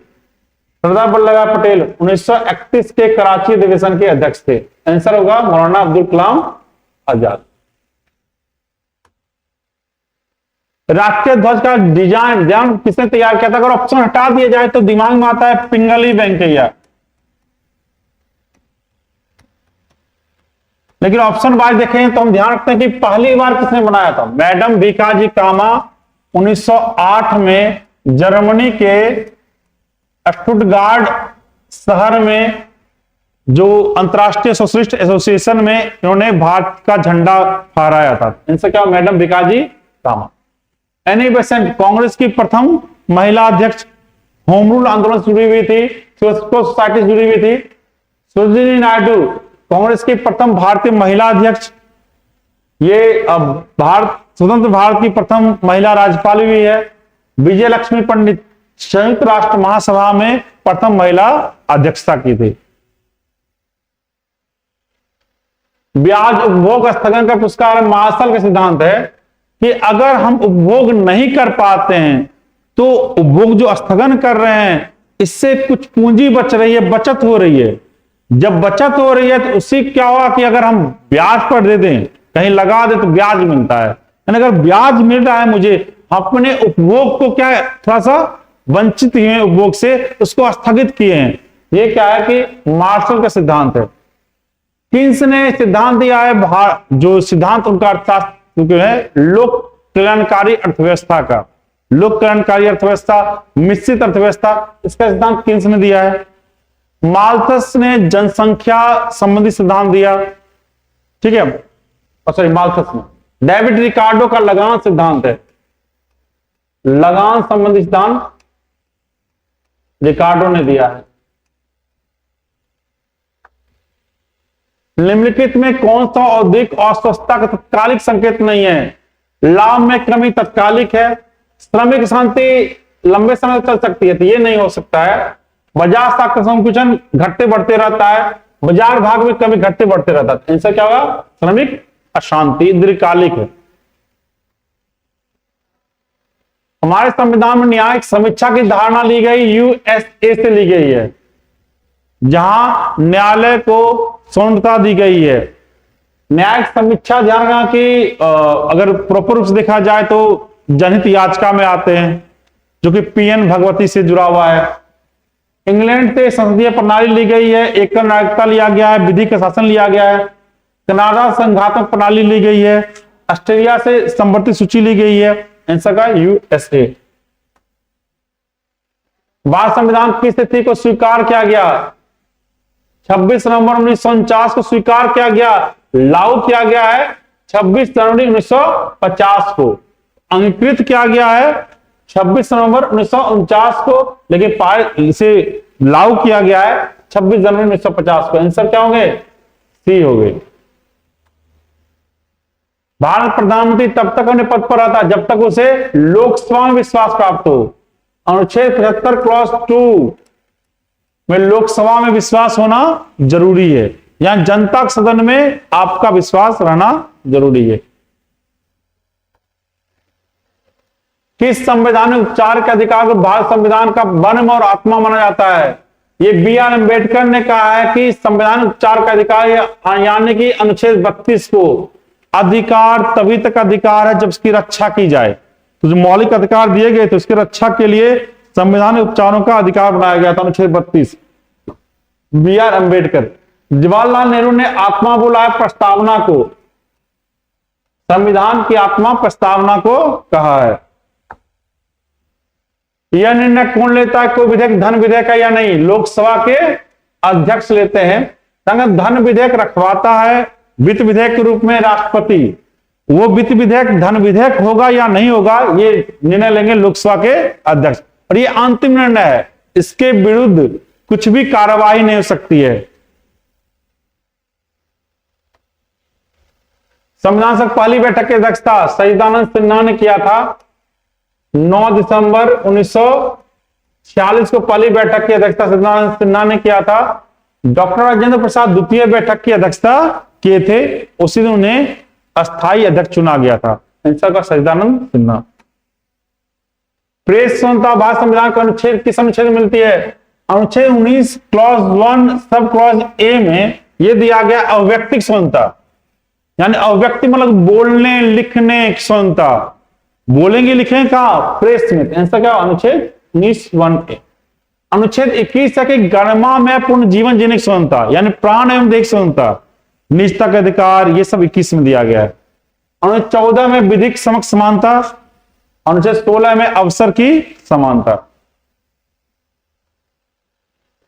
सरदार वल्लभ भाई पटेल 1931 के कराची अधिवेशन के अध्यक्ष थे। आंसर होगा मौलाना अब्दुल कलाम आजाद। राष्ट्रीय ध्वज का डिजाइन किसने तैयार किया था? अगर ऑप्शन हटा दिया जाए तो दिमाग में आता है पिंगली वेंकैया, लेकिन ऑप्शन वाइज देखें तो हम ध्यान रखते हैं कि पहली बार किसने बनाया था? मैडम भीकाजी कामा 1908 में जर्मनी के स्टुटगार्ट शहर में जो अंतरराष्ट्रीय सोशलिस्ट एसोसिएशन में इन्होंने भारत का झंडा फहराया था। इनसे क्या? मैडम भीकाजी कामा। एनी बेसेंट कांग्रेस की प्रथम महिला अध्यक्ष, होम रूल आंदोलन से जुड़ी हुई थी, सोसाइटी से जुड़ी हुई थी। सरोजिनी नायडू कांग्रेस की प्रथम भारतीय महिला अध्यक्ष, ये भारत स्वतंत्र भारत की प्रथम महिला राज्यपाल भी है। विजय लक्ष्मी पंडित संयुक्त राष्ट्र महासभा में प्रथम महिला अध्यक्षता की थी। ब्याज उपभोग स्थगन का पुरस्कार मार्शल का सिद्धांत है कि अगर हम उपभोग नहीं कर पाते हैं तो उपभोग जो स्थगन कर रहे हैं इससे कुछ पूंजी बच रही है, बचत हो रही है। जब बचत हो रही है तो उससे क्या होगा कि अगर हम ब्याज पर दे दें, कहीं लगा दे तो ब्याज मिलता है। यानी अगर ब्याज मिल रहा है मुझे, अपने उपभोग को क्या थोड़ा सा वंचित हुए उपभोग से, उसको स्थगित किए हैं। ये क्या है कि मार्शल का सिद्धांत है। किन्स ने सिद्धांत दिया है, जो सिद्धांत उनका अर्थशास्त्र है लोक कल्याणकारी अर्थव्यवस्था का, लोक कल्याणकारी अर्थव्यवस्था, मिश्रित अर्थव्यवस्था, इसका सिद्धांत किन्स ने दिया है। माल्थस ने जनसंख्या संबंधी सिद्धांत दिया, ठीक है, सॉरी माल्थस ने। डेविड रिकार्डो का लगान सिद्धांत है, लगान संबंधी सिद्धांत रिकार्डो ने दिया है। निम्नलिखित में कौन सा औद्योगिक अस्वस्थता का तत्कालिक संकेत नहीं है? लाभ में कमी तत्कालिक है, श्रमिक शांति लंबे समय तक चल सकती है, तो ये नहीं हो सकता है। बाजार साख का संकुचन घटते बढ़ते रहता है, बाजार भाग में कमी घटते बढ़ते रहता है, इनसे क्या होगा? श्रमिक अशांति दीर्घकालिक है। हमारे संविधान में न्यायिक समीक्षा की धारणा ली गई यूएसए से ली गई है, जहां न्यायालय को स्वतंत्रता दी गई है। न्यायिक समीक्षा ध्यान रखना कि अगर प्रॉपर रूप से देखा जाए तो जनहित याचिका में आते हैं, जो कि पीएन भगवती से जुड़ा हुआ है। इंग्लैंड से संसदीय प्रणाली ली गई है, एकल नागरिकता लिया गया है, विधि का शासन लिया गया है। कनाडा संघात्मक प्रणाली ली गई है, ऑस्ट्रेलिया से संवर्ती सूची ली गई है, आंसर का यूएसए। भारत संविधान की स्थिति को स्वीकार किया गया 26 नवंबर 1949 को स्वीकार किया गया, लागू किया गया है 26 जनवरी 1950 को। अंगीकृत किया गया है 26 नवंबर 1949 को, लेकिन इसे लागू किया गया है 26 जनवरी 1950 को। आंसर क्या होंगे? सी हो गए। भारत प्रधानमंत्री तब तक अपने पद पर रहता जब तक उसे लोकसभा में विश्वास प्राप्त हो। अनुच्छेद 75 क्लॉज 2 में लोकसभा में विश्वास होना जरूरी है, यहां जनता के सदन में आपका विश्वास रहना जरूरी है। किस संवैधानिक उपचार के अधिकार को भारत संविधान का मर्म और आत्मा माना जाता है? ये बी.आर. अम्बेडकर ने कहा है कि संवैधानिक उपचार का अधिकार यानी कि अनुच्छेद 32 को अधिकार तभी तक अधिकार है जब उसकी रक्षा की जाए। तो जो मौलिक अधिकार दिए गए थे उसकी रक्षा के लिए संवैधानिक उपचारों का अधिकार बनाया गया था, अनुच्छेद 32। बी.आर. अम्बेडकर। जवाहरलाल नेहरू ने आत्मा बोला है प्रस्तावना को, संविधान की आत्मा प्रस्तावना को कहा है। यह निर्णय कौन लेता है? कोई विधेयक धन विधेयक है या नहीं? लोकसभा के अध्यक्ष लेते हैं। धन विधेयक रखवाता है वित्त विधेयक के रूप में राष्ट्रपति। वो वित्त विधेयक धन विधेयक होगा या नहीं होगा, ये निर्णय लेंगे लोकसभा के अध्यक्ष, और ये अंतिम निर्णय है, इसके विरुद्ध कुछ भी कार्रवाई नहीं हो सकती है। संविधान सभा पहली बैठक की अध्यक्षता सच्चिदानंद सिन्हा ने किया था। 9 दिसंबर 1946 को पहली बैठक की अध्यक्षता सच्चिदानंद सिन्हा ने किया था। डॉक्टर राजेंद्र प्रसाद द्वितीय बैठक की अध्यक्षता किए थे, उसी दिन उन्हें अस्थायी अध्यक्ष चुना गया था। आंसर का सच्चिदानंद सिन्हा। प्रेस स्वतंत्रता भारत संविधान का अनुच्छेद किस अनुच्छेद में मिलती है? अनुच्छेद 19 क्लॉज 1 सब क्लॉज ए में यह दिया गया अव्यक्तिक स्वतंत्रता, यानी अव्यक्ति मतलब बोलने लिखने की स्वतंत्रता। बोलेंगे लिखेंगे कहा? प्रेस में। आंसर क्या? अनुच्छेद 19(1)A। अनुच्छेद 21 है कि गणमा में पूर्ण जीवन जीने की स्वतंत्रता, यानी प्राण एवं देह स्वतंत्रता, निजता का अधिकार, ये सब 21 में दिया गया है। अनुच्छेद 14 में विधिक समक्ष समानता, अनुच्छेद 16 में अवसर की समानता।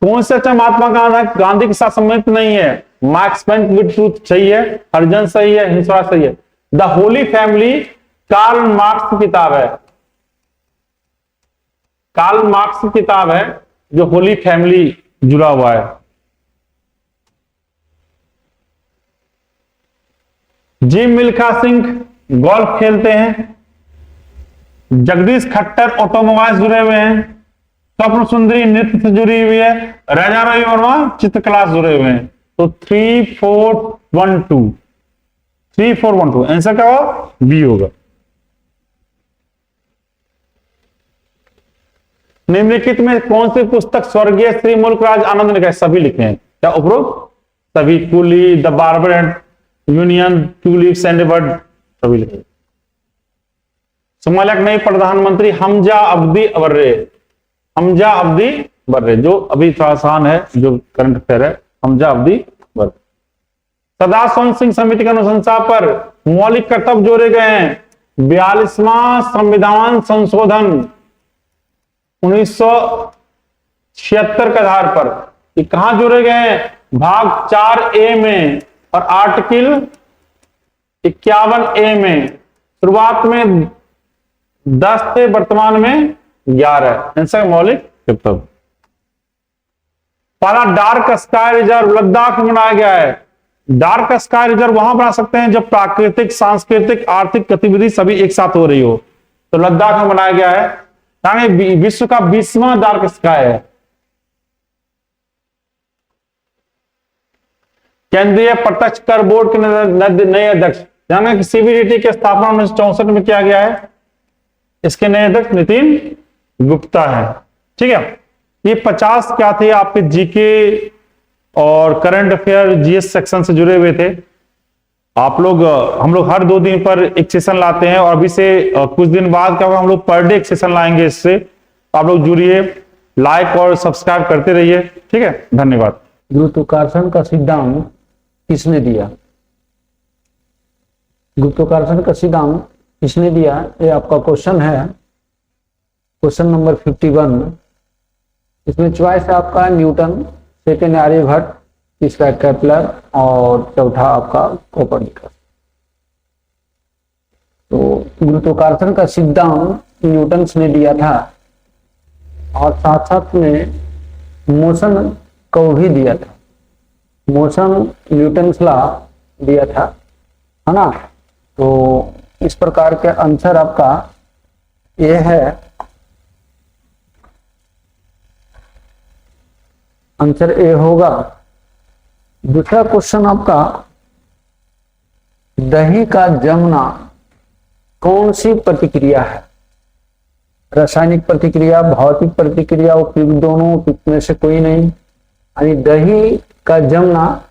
कौन से अच्छा महात्मा गांधी के साथ संबंधित नहीं है? मार्क्स पेंट विद ट्रूथ सही है, हरिजन सही है, हिंसा सही है। The holy family Karl Marx की किताब है, कार्ल मार्क्स की किताब है जो होली फैमिली जुड़ा हुआ है। जिम मिल्खा सिंह गोल्फ खेलते हैं। जगदीश खट्टर ऑटोमोबाइल जुड़े हुए हैं। स्वप्न सुंदरी नृत्य से जुड़ी हुई है। राजा रवि वर्मा चित्रकला से जुड़े हुए हैं। तो 3412, 3412 आंसर क्या होगा? बी होगा। निम्नलिखित में कौन सी पुस्तक स्वर्गीय श्री मुल्कराज आनंद ने लिखा है? सभी लिखे हैं क्या उपरोक्त? सभी, coolie, the barber and union, tulips and bird, सभी लिखे। सोमालिया के नए प्रधानमंत्री हमजा अब्दी बर्रे, हमजा अब्दी बर्रे, जो अभी थोड़ा आसान है, जो करंट अफेयर है, हमजा अब्दी बर्रे। सदाशवन सिंह समिति की अनुशंसा पर मौलिक कर्तव्य जोड़े गए हैं। 42वां संविधान संशोधन 1976 के आधार पर ये कहां जोड़े गए हैं? भाग 4A में और आर्टिकल 51A में। शुरुआत में 10 थे, वर्तमान में 11। आंसर मौलिक कर्तव्य। पहला डार्क स्काई रिजर्व लद्दाख में बनाया गया है। डार्क स्काई रिजर्व वहां बना सकते हैं जब प्राकृतिक, सांस्कृतिक, आर्थिक गतिविधि सभी एक साथ हो रही हो, तो लद्दाख में बनाया गया है। यानी विश्व का 20वां डार्क स्काई है। केंद्रीय प्रत्यक्ष कर बोर्ड के नए अध्यक्ष, यानी कि सीबीडीटी की स्थापना 1964 में किया गया है। इसके नए अध्यक्ष नितिन गुप्ता है। ठीक है, ये 50 क्या थे आपके जीके और करंट अफेयर जीएस सेक्शन से जुड़े हुए थे। आप लोग, हम लोग हर 2 दिन पर एक सेशन लाते हैं और अभी से कुछ दिन बाद क्या होगा, हम लोग पर डे एक सेशन लाएंगे। इससे आप लोग जुड़िए, लाइक और सब्सक्राइब करते रहिए। ठीक है, धन्यवाद। गुरुत्वाकर्षण का सिद्धांत किसने दिया? गुरुत्वाकर्षण का सिद्धांत किसने दिया? ये आपका क्वेश्चन है, क्वेश्चन नंबर 51। इसमें चॉइस है आपका न्यूटन, सेकेंड आर्यभट्ट, तीसरा केपलर और चौथा आपका कोपर्निकस। तो गुरुत्वाकर्षण का सिद्धांत न्यूटन ने दिया था और साथ साथ में मोशन को भी दिया था। मोशन न्यूटन लॉ दिया था, है ना। तो इस प्रकार के आंसर आपका ये है, आंसर ए होगा। दूसरा क्वेश्चन आपका, दही का जमना कौन सी प्रतिक्रिया है? रासायनिक प्रतिक्रिया, भौतिक प्रतिक्रिया, उपयुक्त दोनों, उपयुक्त में से कोई नहीं। यानी दही का जमना,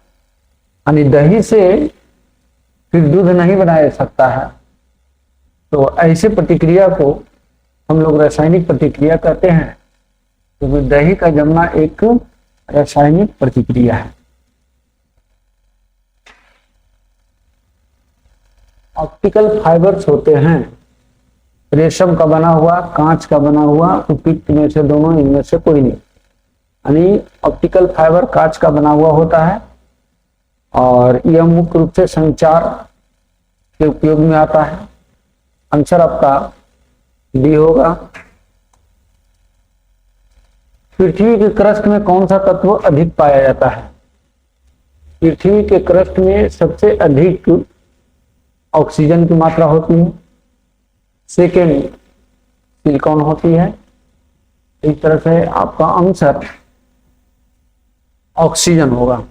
यानी दही से फिर दूध नहीं बनाया सकता है, तो ऐसे प्रतिक्रिया को हम लोग रासायनिक प्रतिक्रिया कहते हैं। तो दही का जमना एक रासायनिक प्रतिक्रिया है। ऑप्टिकल फाइबर्स होते हैं, रेशम का बना हुआ, कांच का बना हुआ, उपयुक्त में से दोनों, इनमें से कोई नहीं। यानी ऑप्टिकल फाइबर कांच का बना हुआ होता है और यह मुख्य रूप से संचार के उपयोग में आता है। आंसर आपका डी होगा। पृथ्वी के क्रस्ट में कौन सा तत्व अधिक पाया जाता है? पृथ्वी के क्रस्ट में सबसे अधिक ऑक्सीजन की मात्रा होती है, सेकेंड सिलिकॉन होती है। इस तरह से आपका आंसर ऑक्सीजन होगा।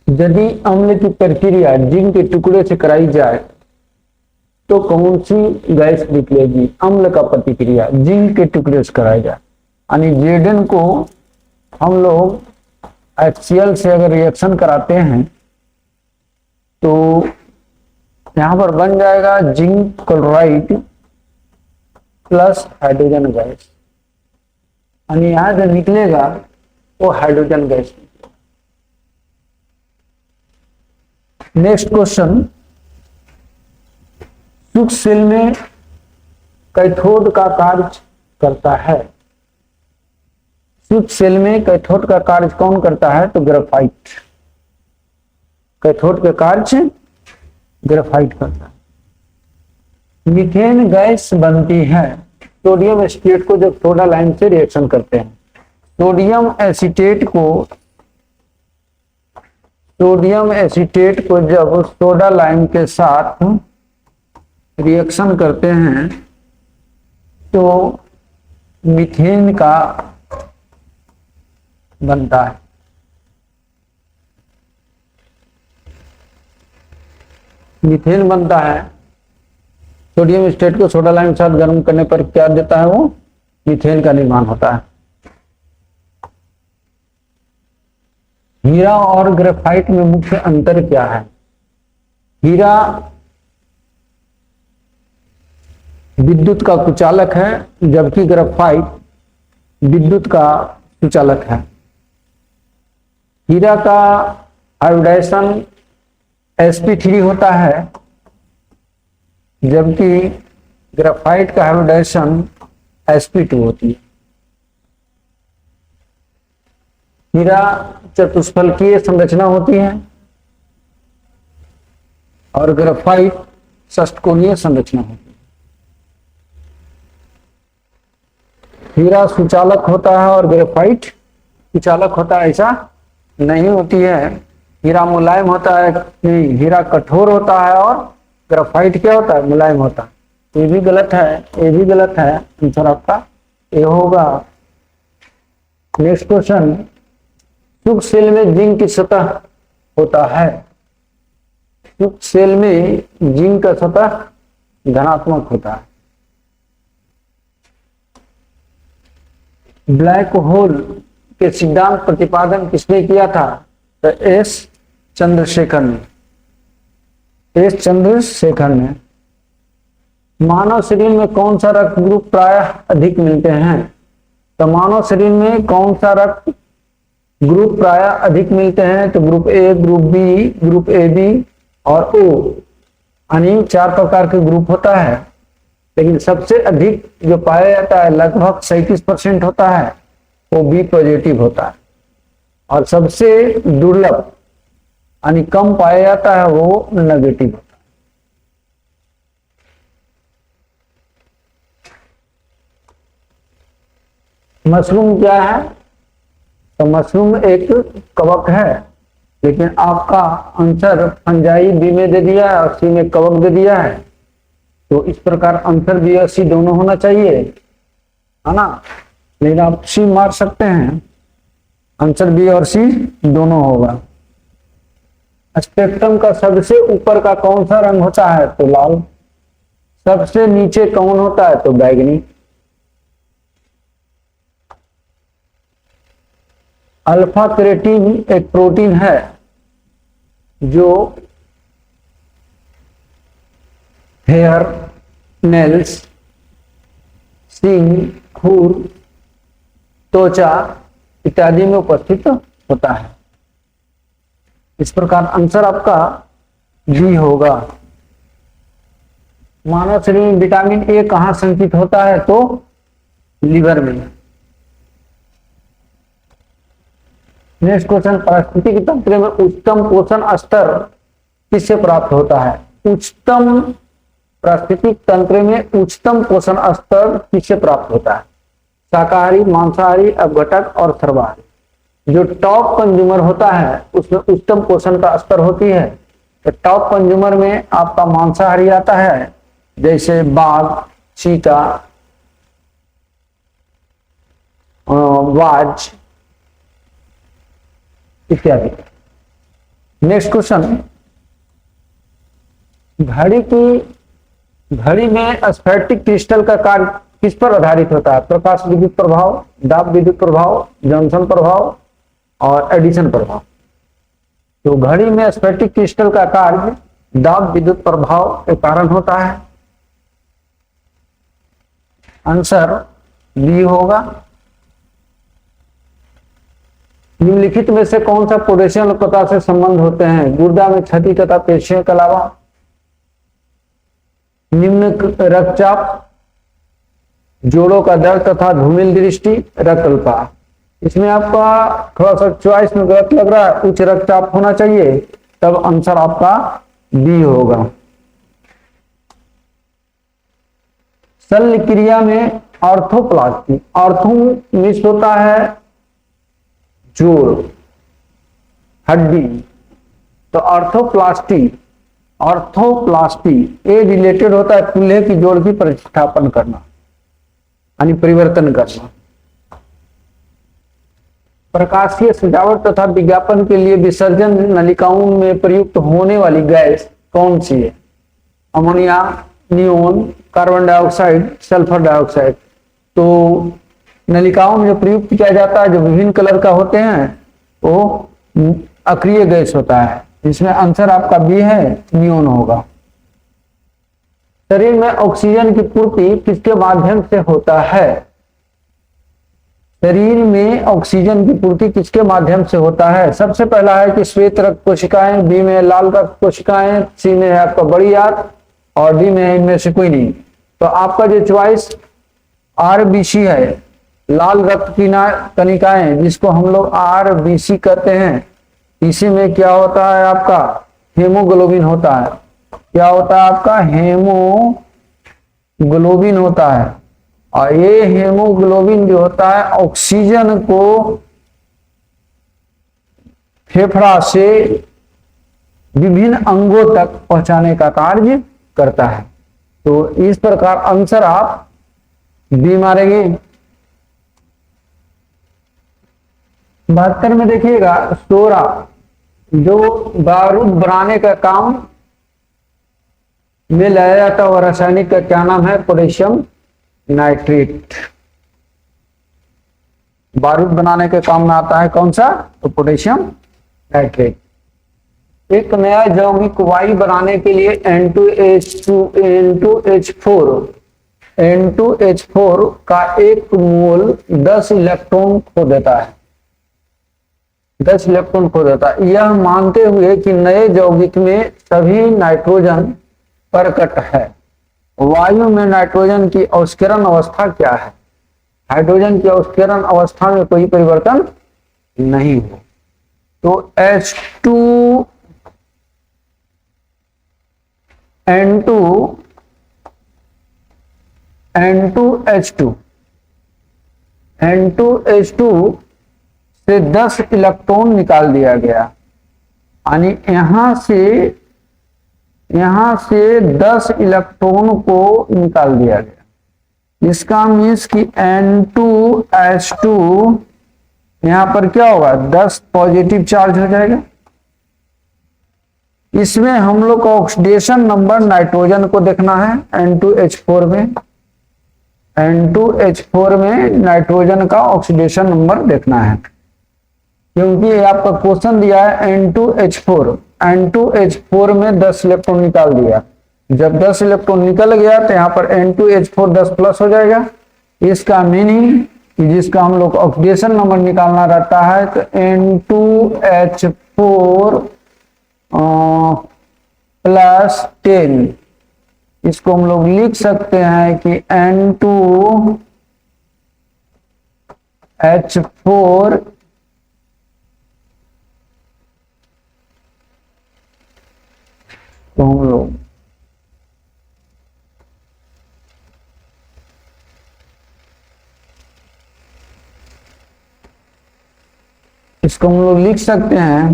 यदि अम्ल की प्रक्रिया जिंक के टुकड़े से कराई जाए तो कौन सी गैस निकलेगी? अम्ल का प्रतिक्रिया जिंक के टुकड़े से कराई जाए, यानी जेडन को हम लोग HCl से अगर रिएक्शन कराते हैं तो यहां पर बन जाएगा zinc chloride plus hydrogen gas, यानी यहां जो निकलेगा वो हाइड्रोजन गैस। नेक्स्ट क्वेश्चन, सूक्ष्म सेल में कैथोड का कार्य करता है। सूक्ष्म सेल में कैथोड का कार्य कौन करता है? तो ग्रेफाइट। कैथोड का कार्य ग्रेफाइट करता है। मीथेन गैस बनती है सोडियम एसीटेट को जब सोडा लाइम से रिएक्शन करते हैं। सोडियम एसीटेट को जब सोडा लाइम के साथ रिएक्शन करते हैं तो मीथेन का बनता है। मीथेन बनता है। सोडियम स्टेट को सोडा लाइम के साथ गर्म करने पर क्या देता है, वो मीथेन का निर्माण होता है। हीरा और ग्रेफाइट में मुख्य अंतर क्या है? हीरा विद्युत का कुचालक है, जबकि ग्रेफाइट विद्युत का सुचालक है। हीरा का आयोडाइजेशन sp3 होता है, जबकि ग्रेफाइट का आयोडाइजेशन sp2 होती है। हीरा चतुष्फलकीय संरचना होती है और ग्रेफाइट षटकोणीय संरचना होती है। हीरा सुचालक होता है और ग्रेफाइट सुचालक होता है, ऐसा नहीं होती है। हीरा मुलायम होता है, नहीं, हीरा कठोर होता है और ग्रेफाइट क्या होता है, मुलायम होता है। ये भी गलत है, ये भी गलत है, आंसर आपका ये होगा। नेक्स्ट क्वेश्चन, शुष्क सेल में जिंक की सतह होता है। शुष्क सेल में जिंक का सतह धनात्मक होता है। ब्लैक होल के सिद्धांत प्रतिपादन किसने किया था? तो एस चंद्रशेखर ने। एस चंद्रशेखर ने। मानव शरीर में कौन सा रक्त ग्रुप प्रायः अधिक मिलते हैं? तो मानव शरीर में कौन सा रक्त ग्रुप प्रायः अधिक मिलते हैं? तो group A, group B, group A B और ओ, यानी 4 प्रकार के ग्रुप होता है। लेकिन सबसे अधिक जो पाया जाता है, लगभग 37% होता है, वो बी पॉजिटिव होता है। और सबसे दुर्लभ यानी कम पाया जाता है, वो नेगेटिव होता है। मशरूम क्या है? तो मशरूम एक कवक है, लेकिन आपका आंसर फंजाई बी में दे दिया है और सी में कवक दे दिया है। तो इस प्रकार आंसर बी और सी दोनों होना चाहिए, है ना? लेकिन आप सी मार सकते हैं, आंसर बी और सी दोनों होगा। स्पेक्ट्रम का सबसे ऊपर का कौन सा रंग होता है? तो लाल। सबसे नीचे कौन होता है? तो बैगनी। अल्फा क्रेटीन एक प्रोटीन है जो हेयर, नेल्स, सींग, खुर, त्वचा इत्यादि में उपस्थित होता है। इस प्रकार आंसर आपका बी होगा। मानव शरीर में विटामिन ए कहां संचित होता है? तो लीवर में। नेक्स्ट क्वेश्चन, पारिस्थितिक तंत्र में उच्चतम पोषण स्तर किससे प्राप्त होता है? उच्चतम पारिस्थितिक तंत्र में उच्चतम पोषण स्तर किससे प्राप्त होता है? शाकाहारी, मांसाहारी, अपघटक और सर्वाहारी। जो टॉप कंज्यूमर होता है उसमें उच्चतम पोषण का स्तर होती है। तो टॉप कंज्यूमर में आपका मांसाहारी आता है, जैसे बाघ, चीता, वाज इत्यादि। नेक्स्ट क्वेश्चन, घड़ी में स्फटिक क्रिस्टल का कार्य किस पर आधारित होता है? प्रकाश विद्युत प्रभाव, दाब विद्युत प्रभाव, जॉनसन प्रभाव और एडिशन प्रभाव। तो घड़ी में स्फटिक क्रिस्टल का कार्य दाब विद्युत प्रभाव के कारण होता है। आंसर बी होगा। निम्नलिखित में से कौन सा पोटेशियम और पोटास से संबंध होते हैं? गुर्दा में क्षति तथा पेशियों के अलावा। निम्न रक्तचाप, जोड़ों का दर्द तथा धूमिल दृष्टि, रक्तअल्पता। इसमें आपका थोड़ा सा चॉइस में गलत लग रहा है, उच्च रक्तचाप होना चाहिए, तब आंसर आपका बी होगा। शल्य क्रिया में ऑर्थोप्लास्टी, ऑर्थो मिस होता है जोड़, हड्डी, तो ऑर्थोप्लास्टी ये रिलेटेड होता है कूल्हे की जोड़ की प्रतिस्थापन करना यानी परिवर्तन करना। प्रकाशीय सजावट तथा विज्ञापन के लिए विसर्जन नलिकाओं में प्रयुक्त होने वाली गैस कौन सी है? Ammonia, neon, carbon dioxide, sulphur dioxide. तो नलिकाओं में जो प्रयुक्त किया जाता है, जो विभिन्न कलर का होते हैं, वो अक्रिय गैस होता है। इसमें आंसर आपका बी है, नियोन होगा। शरीर में ऑक्सीजन की पूर्ति किसके माध्यम से होता है? शरीर में ऑक्सीजन की पूर्ति किसके माध्यम से होता है? सबसे पहला है कि श्वेत रक्त कोशिकाएं, बी में लाल रक्त कोशिकाएं, सी में है आपका बड़ी आंत, और डी में है इनमें से कोई नहीं। तो आपका जो चॉइस आरबीसी है, लाल रक्त की कणिकाएं, जिसको हम लोग आरबीसी कहते हैं, इसी में क्या होता है आपका हेमोग्लोबिन होता है। क्या होता है आपका? हेमोग्लोबिन होता है। और ये हेमोग्लोबिन जो होता है ऑक्सीजन को फेफड़ा से विभिन्न अंगों तक पहुंचाने का कार्य करता है। तो इस प्रकार आंसर आप बी मारेंगे। 72 में देखिएगा, सोरा जो बारूद बनाने का काम में लाया जाता है, रासायनिक का क्या नाम है? Potassium nitrate. बारूद बनाने के काम में आता है कौन सा? तो पोटेशियम नाइट्रेट। एक नया यौगिक वायु बनाने के लिए N2H4 का एक मोल 10 इलेक्ट्रॉन खो देता है। 10 इलेक्ट्रॉन खो देता है, यह मानते हुए कि नए यौगिक में सभी नाइट्रोजन प्रकट है। वायु में नाइट्रोजन की अपक्षरण अवस्था क्या है? हाइड्रोजन की अपक्षरण अवस्था में कोई परिवर्तन नहीं हो। तो N2H2 से 10 इलेक्ट्रॉन निकाल दिया गया, यानी यहां से 10 इलेक्ट्रॉन को निकाल दिया गया। इसका मीन्स कि N2H2 यहां पर क्या होगा? 10 पॉजिटिव चार्ज हो जाएगा। इसमें हम लोग को ऑक्सीडेशन नंबर नाइट्रोजन को देखना है। N2H4 में नाइट्रोजन का ऑक्सीडेशन नंबर देखना है, क्योंकि आपका क्वेश्चन दिया है N2H4 में 10 इलेक्ट्रॉन निकाल दिया। जब 10 इलेक्ट्रॉन निकल गया तो यहाँ पर N2H4 10 प्लस हो जाएगा। इसका मीनिंग कि जिसका हम लोग ऑक्सीडेशन नंबर निकालना रहता है, तो N2H4 प्लस 10, इसको हम लोग लिख सकते हैं कि N2H4 तो हम लोग इसको हम लोग लिख सकते हैं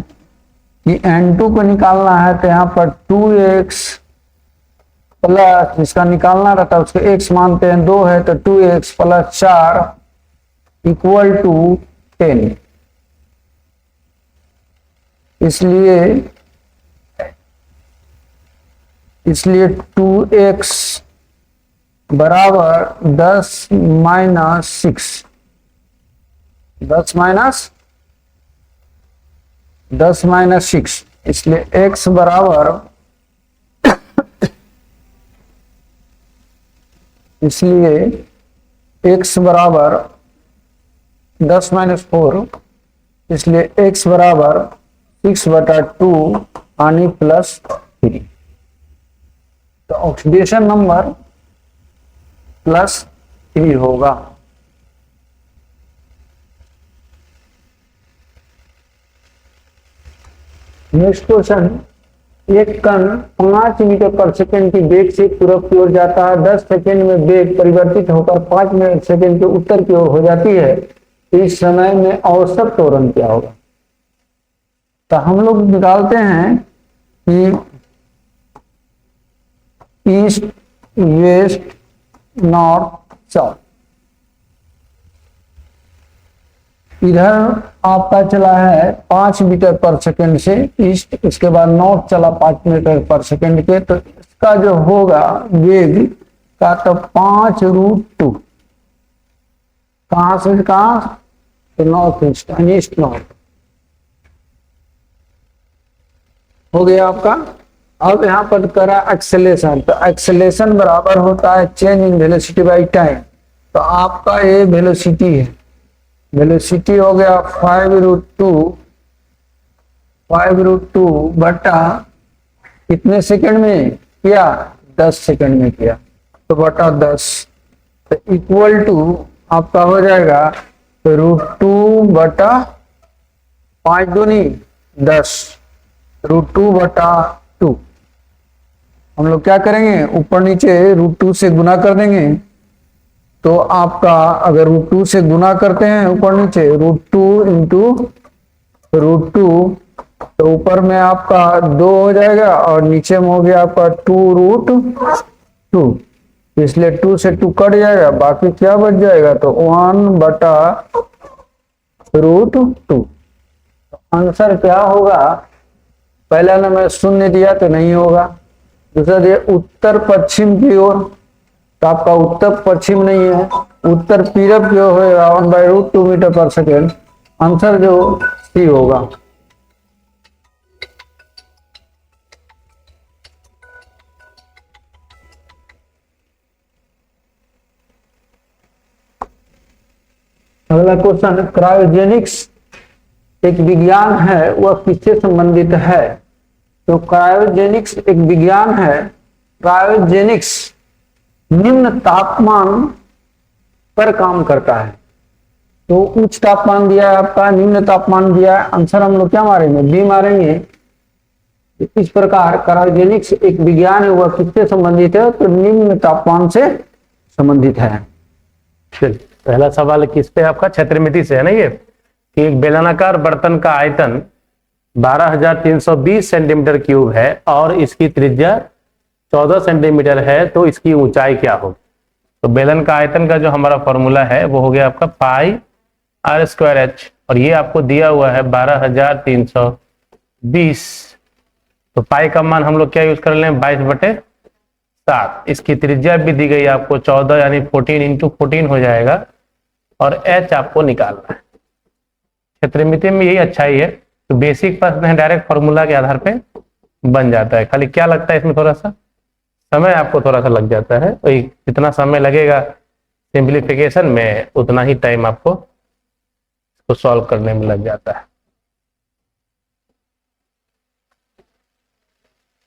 कि N2 को निकालना है तो यहाँ पर 2x प्लस, इसका निकालना रहता है उसको x मानते हैं 2 है, तो 2x प्लस 4 इक्वल टू 10। इसलिए 2x बराबर 10 माइनस 6, 10 माइनस 6, इसलिए x बराबर इसलिए x बराबर 10 माइनस 4, इसलिए x बराबर 6/2 यानी प्लस 3। तो ऑक्सीडेशन नंबर प्लस 3 होगा। नेक्स्ट क्वेश्चन, एक कण 5 मीटर पर सेकेंड की वेग से पूरब की ओर जाता है। 10 सेकेंड में वेग परिवर्तित होकर 5 मिनट सेकेंड के उत्तर की ओर हो जाती है। इस समय में औसत त्वरण क्या होगा? तो हम लोग निकालते हैं कि ईस्ट, वेस्ट, नॉर्थ, साउथ। इधर आपका चला है 5 मीटर पर सेकंड से ईस्ट, उसके बाद नॉर्थ चला 5 मीटर पर सेकंड के, तो इसका जो होगा वेग का तो 5√2, कहां से कहां, तो नॉर्थ ईस्ट यानी ईस्ट नॉर्थ हो गया आपका। अब यहाँ पर करा एक्सेलेरेशन, तो एक्सेलेरेशन बराबर होता है change in velocity by time. तो आपका ये वेलोसिटी है, वेलोसिटी हो गया 5√2 बटा कितने सेकंड में किया, 10 सेकंड में किया, तो बटा 10, तो इक्वल टू आपका हो जाएगा √2 बटा 5 दूनी 10, √2 बटा 2। हम लोग क्या करेंगे, ऊपर नीचे √2 से गुना कर देंगे, तो आपका अगर √2 से गुना करते हैं ऊपर नीचे, √2 इंटू √2, तो ऊपर में आपका 2 हो जाएगा और नीचे में हो गया आपका 2√2, इसलिए 2 से 2 कट जाएगा, बाकी क्या बच जाएगा, तो 1 बटा √2। आंसर क्या होगा, पहला नंबर 0 दिया तो नहीं होगा, दूसरा दिया उत्तर पश्चिम की ओर, तो आपका उत्तर पश्चिम नहीं है, उत्तर पूरब की ओर होगा 1/√2 मीटर पर सेकेंड, आंसर जो सी होगा। अगला क्वेश्चन, क्रायोजेनिक्स एक विज्ञान है, वह किससे संबंधित है, तो क्रायोजेनिक्स एक विज्ञान है, क्रायोजेनिक्स निम्न तापमान पर काम करता है। तो उच्च तापमान दिया है आपका, निम्न तापमान दिया है, आंसर हम लोग क्या मारेंगे, बी मारेंगे। इस प्रकार क्रायोजेनिक्स एक विज्ञान है, वह किससे संबंधित है, तो निम्न तापमान से संबंधित है। चलिए पहला सवाल किस पे आपका, क्षेत्रमिति से है ना ये, कि एक बेलनाकार बर्तन का आयतन 12,320 सेंटीमीटर क्यूब है और इसकी त्रिज्या 14 सेंटीमीटर है, तो इसकी ऊंचाई क्या होगी। तो बेलन का आयतन का जो हमारा फॉर्मूला है वो हो गया आपका πr²h, और ये आपको दिया हुआ है 12,320, तो पाई का मान हम लोग क्या यूज कर लें, 22/7। इसकी त्रिज्या भी दी गई आपको 14 यानी 14 × 14 हो जाएगा, और h आपको निकालना है। क्षेत्रमिति में यही अच्छाई है, तो बेसिक प्रश्न है, डायरेक्ट फॉर्मूला के आधार पे बन जाता है। खाली क्या लगता है इसमें, थोड़ा सा समय आपको थोड़ा सा लग जाता है, वही जितना समय लगेगा सिंप्लीफिकेशन में उतना ही टाइम आपको इसको सॉल्व करने में लग जाता है।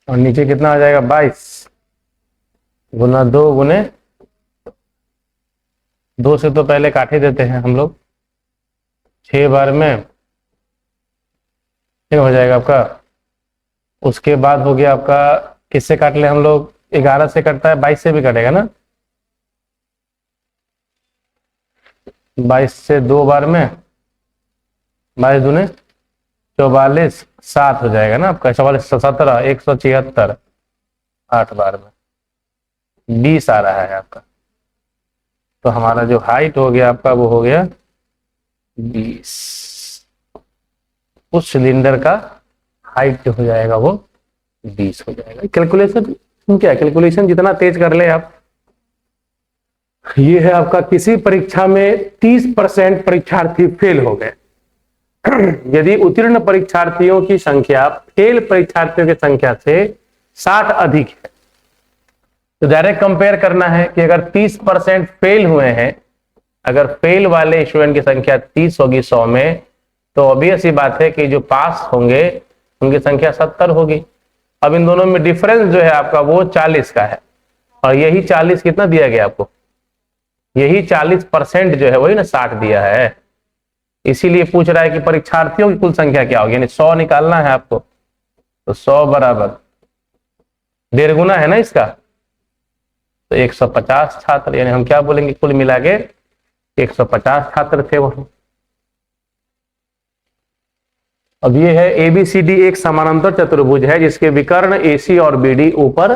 और नीचे कितना आ जाएगा, 22 गुना 2 गुने 2 से तो पहले काट ही देते हैं हम लोग, 6 बार में हो जाएगा आपका। उसके बाद हो गया आपका, किससे काट ले हम लोग, 11 से कटता है, 22 से भी कटेगा ना, 22 से 2 बार में 22 दूने 44, 7 हो जाएगा ना आपका, 44 17 176, 8 बार में 20 आ रहा है आपका। तो हमारा जो हाइट हो गया आपका वो हो गया 20, उस सिलेंडर का हाइट जो हो जाएगा वो 20 हो जाएगा। कैलकुलेशन क्या है, कैलकुलेशन जितना तेज कर ले आप। ये है आपका, किसी परीक्षा में 30% परीक्षार्थी फेल हो गए, यदि उत्तीर्ण परीक्षार्थियों की संख्या फेल परीक्षार्थियों की संख्या से 60 अधिक है, तो डायरेक्ट कंपेयर करना है कि अगर 30% फेल हुए हैं, अगर फेल वाले स्टूडेंट की संख्या 30 होगी 100 में, तो ऑब्वियस ही बात है कि जो पास होंगे उनकी संख्या 70 होगी। अब इन दोनों में डिफरेंस जो है आपका वो 40 का है, और यही 40 कितना दिया गया आपको, यही 40% जो है वही ना 60 दिया है। इसीलिए पूछ रहा है कि परीक्षार्थियों की कुल संख्या क्या होगी, यानी 100 निकालना है आपको, तो 100 बराबर 1.5 गुना है ना इसका, तो 150 छात्र, यानी हम क्या बोलेंगे, कुल मिला के 150 छात्र थे वहां। अब ये है ABCD एक समानांतर चतुर्भुज है जिसके विकर्ण AC और BD ऊपर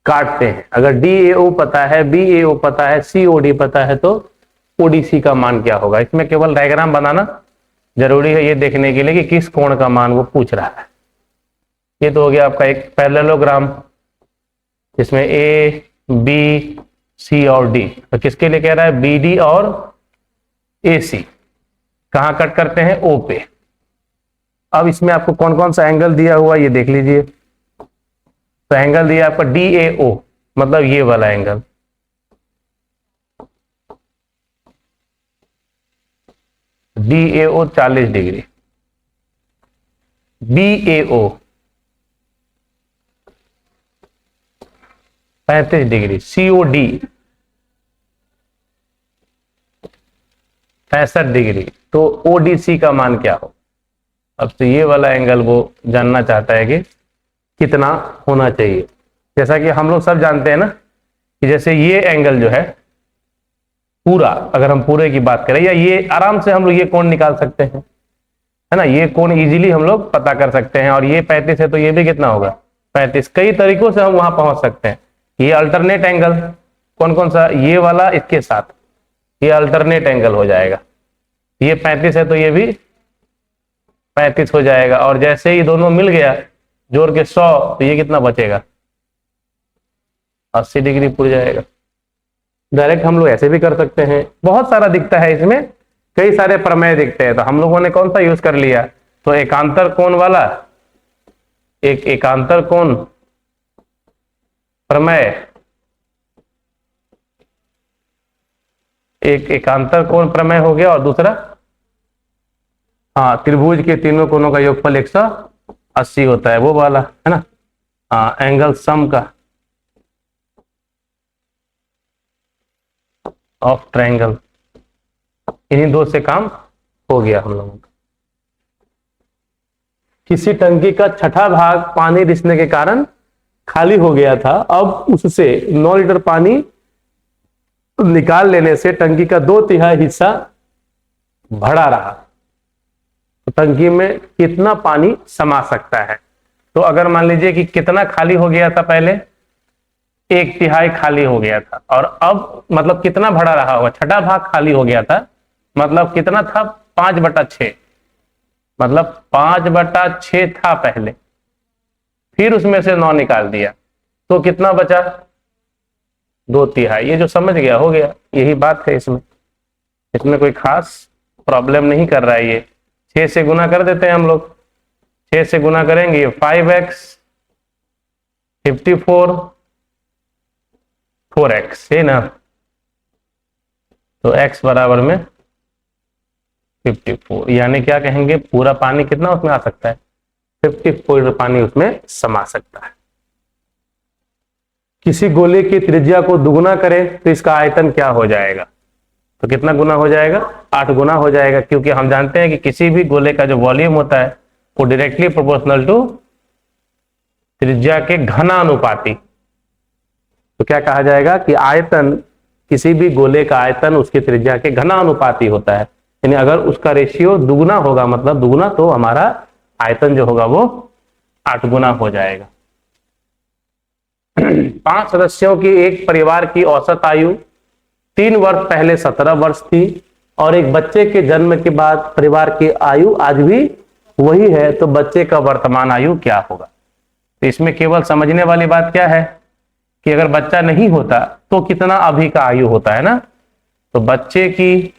काटते हैं। अगर DAO पता है, BAO पता है, COD पता है, तो ODC का मान क्या होगा। इसमें केवल डायग्राम बनाना जरूरी है ये देखने के लिए कि किस कोण का मान वो पूछ रहा है। ये तो हो गया आपका एक पैरेललोग्राम, जिसमें ए बी सी और डी, तो किसके लिए कह रहा है, बी डी और ए सी। कहाँ कट करते हैं, ओ पे। अब इसमें आपको कौन कौन सा एंगल दिया हुआ ये देख लीजिए। तो एंगल दिया आपका डी ए ओ, मतलब ये वाला angle, D A O 40 degree, B A O 35 degree, C O D 65 degree. तो ओ डी सी का मान क्या हो। अब तो ये वाला एंगल वो जानना चाहता है कि कितना होना चाहिए। जैसा कि हम लोग सब जानते हैं ना कि जैसे ये एंगल जो है पूरा, अगर हम पूरे की बात करें, या ये आराम से हम लोग ये कोण निकाल सकते हैं, है ना, ये कोण इजीली हम लोग पता कर सकते हैं। और ये 35 है तो ये भी कितना होगा, 35। कई तरीकों से हम वहां पहुंच सकते हैं। ये अल्टरनेट एंगल कौन कौन सा, ये वाला इसके साथ, ये अल्टरनेट एंगल हो जाएगा। ये 35 है तो ये भी 35 हो जाएगा। और जैसे ही दोनों मिल गया जोड़ के 100, तो ये कितना बचेगा, 80 डिग्री पुर जाएगा। डायरेक्ट हम लोग ऐसे भी कर सकते हैं, बहुत सारा दिखता है इसमें, कई सारे प्रमेय दिखते हैं। तो हम लोगों ने कौन सा यूज कर लिया, तो एकांतर कोण वाला, एक एकांतर कोण प्रमेय, एक एकांतर कोण प्रमेय हो गया, और दूसरा हाँ त्रिभुज के तीनों कोणों का योगफल 180 होता है, वो वाला है ना, हाँ एंगल सम का ऑफ ट्रायंगल। इन्हीं दो से काम हो गया हम लोगों का। किसी टंकी का छठा भाग पानी रिसने के कारण खाली हो गया था। अब उससे 9 लीटर पानी निकाल लेने से टंकी का 2/3 हिस्सा भरा रहा, तो टंकी में कितना पानी समा सकता है। तो अगर मान लीजिए कि कितना खाली हो गया था, पहले 1/3 खाली हो गया था, और अब मतलब कितना भरा रहा होगा, छठा भाग खाली हो गया था, मतलब कितना था, 5/6, मतलब 5/6 था पहले, फिर उसमें से 9 निकाल दिया, तो कितना बचा, 2/3। ये जो समझ गया हो गया, यही बात है इसमें, इसमें कोई खास प्रॉब्लम नहीं कर रहा है। ये 6 से गुना कर देते हैं हम लोग, 6 से गुना करेंगे 5x 54 4x है ना, तो x बराबर में 54, यानी क्या कहेंगे, पूरा पानी कितना उसमें आ सकता है, 54 पानी उसमें समा सकता है। किसी गोले की त्रिज्या को दुगुना करें तो इसका आयतन क्या हो जाएगा, तो कितना गुना हो जाएगा, 8 गुना हो जाएगा, क्योंकि हम जानते हैं कि किसी भी गोले का जो वॉल्यूम होता है वो डायरेक्टली प्रोपोर्शनल टू त्रिज्या के घनानुपाती। तो क्या कहा जाएगा कि आयतन, किसी भी गोले का आयतन उसकी त्रिज्या के घनानुपाती होता है, यानी अगर उसका रेशियो दुगुना होगा, मतलब दुगुना, तो हमारा आयतन जो होगा वो 8 गुना हो जाएगा। 5 सदस्यों की एक परिवार की औसत आयु 3 वर्ष पहले 17 वर्ष थी, और एक बच्चे के जन्म के बाद परिवार की आयु आज भी वही है, तो बच्चे का वर्तमान आयु क्या होगा। तो इसमें केवल समझने वाली बात क्या है कि अगर बच्चा नहीं होता तो कितना अभी का आयु होता है ना, तो बच्चे की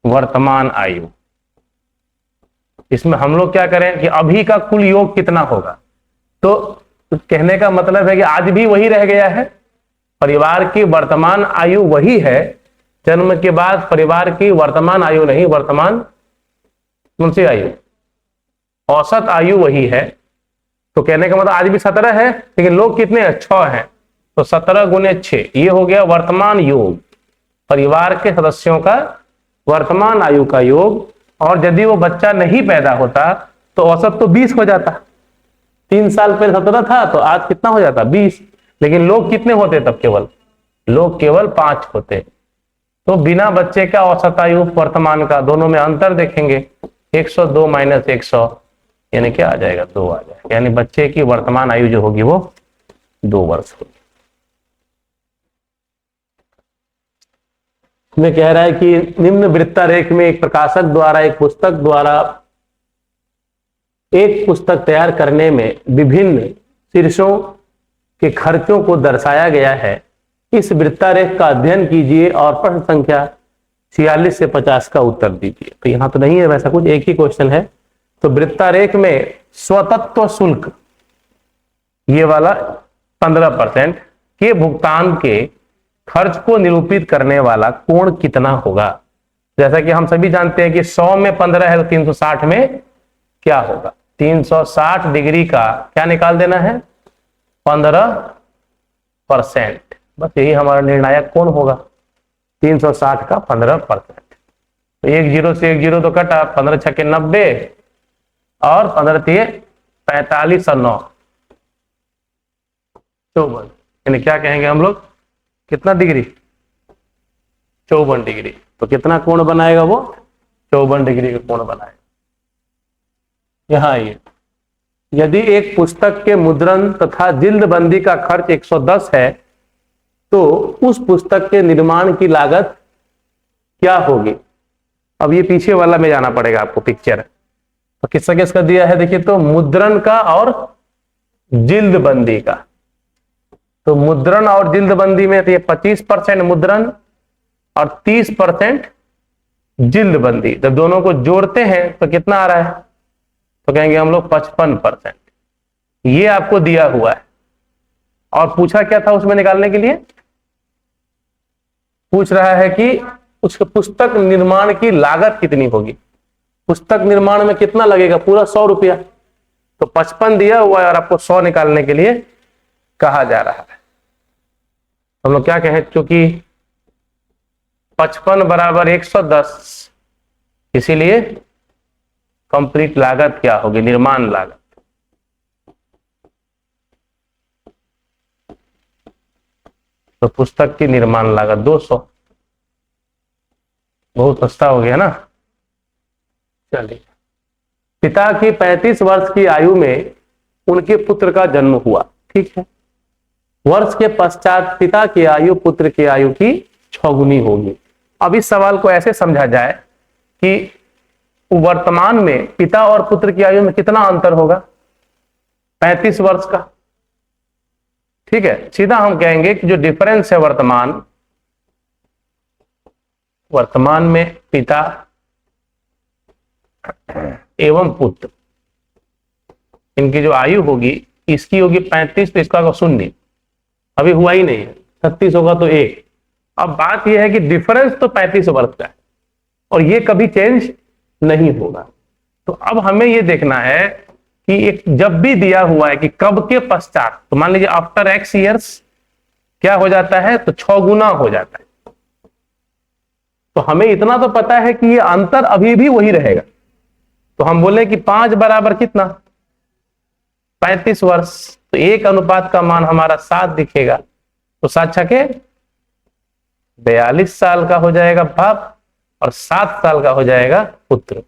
वर्तमान आयु, इसमें हम लोग क्या करें कि अभी का कुल योग कितना होगा। तो कहने का मतलब है कि आज भी वही रह गया है, परिवार की वर्तमान आयु वही है, जन्म के बाद परिवार की वर्तमान आयु नहीं, वर्तमान कौन सी आयु, औसत आयु वही है। तो कहने का मतलब आज भी 17 है, लेकिन लोग कितने हैं, 6 हैं, तो 17 गुने 6, ये हो गया वर्तमान योग, परिवार के सदस्यों का वर्तमान आयु का योग। और यदि वो बच्चा नहीं पैदा होता तो औसत तो 20 हो जाता, 3 साल पहले 17 था तो आज कितना हो जाता, 20। लेकिन लोग कितने होते तब, लोग केवल 5 होते। तो बिना बच्चे का औसत आयु वर्तमान का, दोनों में अंतर देखेंगे, 102 माइनस 100 यानी क्या आ जाएगा, 2 आ जाएगा, यानी बच्चे की वर्तमान आयु जो होगी वो 2 वर्ष होगी। में कह रहा है कि निम्न वृत्तारेख में एक प्रकाशक द्वारा एक पुस्तक तैयार करने में विभिन्न शीर्षों के खर्चों को दर्शाया गया है। इस वृत्तारेख का अध्ययन कीजिए और प्रश्न संख्या 46 से 50 का उत्तर दीजिए। तो यहां तो नहीं है वैसा कुछ, एक ही क्वेश्चन है। तो वृत्तारेख में स्वतत्व शुल्क ये वाला 15% के भुगतान के खर्च को निरूपित करने वाला कोण कितना होगा। जैसा कि हम सभी जानते हैं कि 100 में 15 है तो 360 में क्या होगा, 360 डिग्री का क्या निकाल देना है, 15%। बस यही हमारा निर्णायक कोण होगा, 360 का 15%। तो 1 0 से 1 0 तो कटा, 15 छक्के 90 और 15 तिये 45 और 9 54, यानी क्या कहेंगे हम लोग, कितना डिग्री, 54 डिग्री। तो कितना कोण बनाएगा वो, 54 डिग्री का कोण बनाएगा। यहां ये यदि एक पुस्तक के मुद्रण तथा जिल्दबंदी का खर्च 110 है तो उस पुस्तक के निर्माण की लागत क्या होगी। अब ये पीछे वाला में जाना पड़ेगा आपको, पिक्चर तो किसका किसका दिया है देखिए, तो मुद्रण का और जिल्दबंदी का। तो मुद्रण और जिल्दबंदी में तो ये 25% मुद्रण और 30% जिल्दबंदी। जब दोनों को जोड़ते हैं तो कितना आ रहा है, तो कहेंगे हम लोग 55%। ये आपको दिया हुआ है और पूछा क्या था उसमें निकालने के लिए, पूछ रहा है कि उस पुस्तक निर्माण की लागत कितनी होगी, पुस्तक निर्माण में कितना लगेगा, पूरा 100 रुपया। तो 55 दिया हुआ है और आपको 100 निकालने के लिए कहा जा रहा है। हम लोग क्या कहें, क्योंकि 55 बराबर 110, इसीलिए कंप्लीट लागत क्या होगी, निर्माण लागत। तो पुस्तक की निर्माण लागत 200, बहुत सस्ता हो गया ना। चलिए, पिता की 35 वर्ष की आयु में उनके पुत्र का जन्म हुआ, ठीक है। वर्ष के पश्चात पिता की आयु पुत्र की आयु की 6 गुनी होगी। अब इस सवाल को ऐसे समझा जाए कि वर्तमान में पिता और पुत्र की आयु में कितना अंतर होगा, 35 वर्ष का, ठीक है। सीधा हम कहेंगे कि जो डिफरेंस है वर्तमान में पिता एवं पुत्र, इनकी जो आयु होगी, इसकी होगी 35 तो इसका 0, अभी हुआ ही नहीं है, 36 होगा तो 1। अब बात यह है कि डिफरेंस तो 35 वर्ष का है और ये कभी चेंज नहीं होगा। तो अब हमें यह देखना है कि एक जब भी दिया हुआ है कि कब के पश्चात, तो मान लीजिए आफ्टर x ईयर्स क्या हो जाता है, तो 6 गुना हो जाता है। तो हमें इतना तो पता है कि ये अंतर अभी भी वही रहेगा। तो हम बोले कि 5 बराबर कितना, 35 वर्ष। तो 1 अनुपात का मान हमारा 7 दिखेगा। तो 7 छके 42 साल का हो जाएगा बाप और 7 साल का हो जाएगा पुत्र।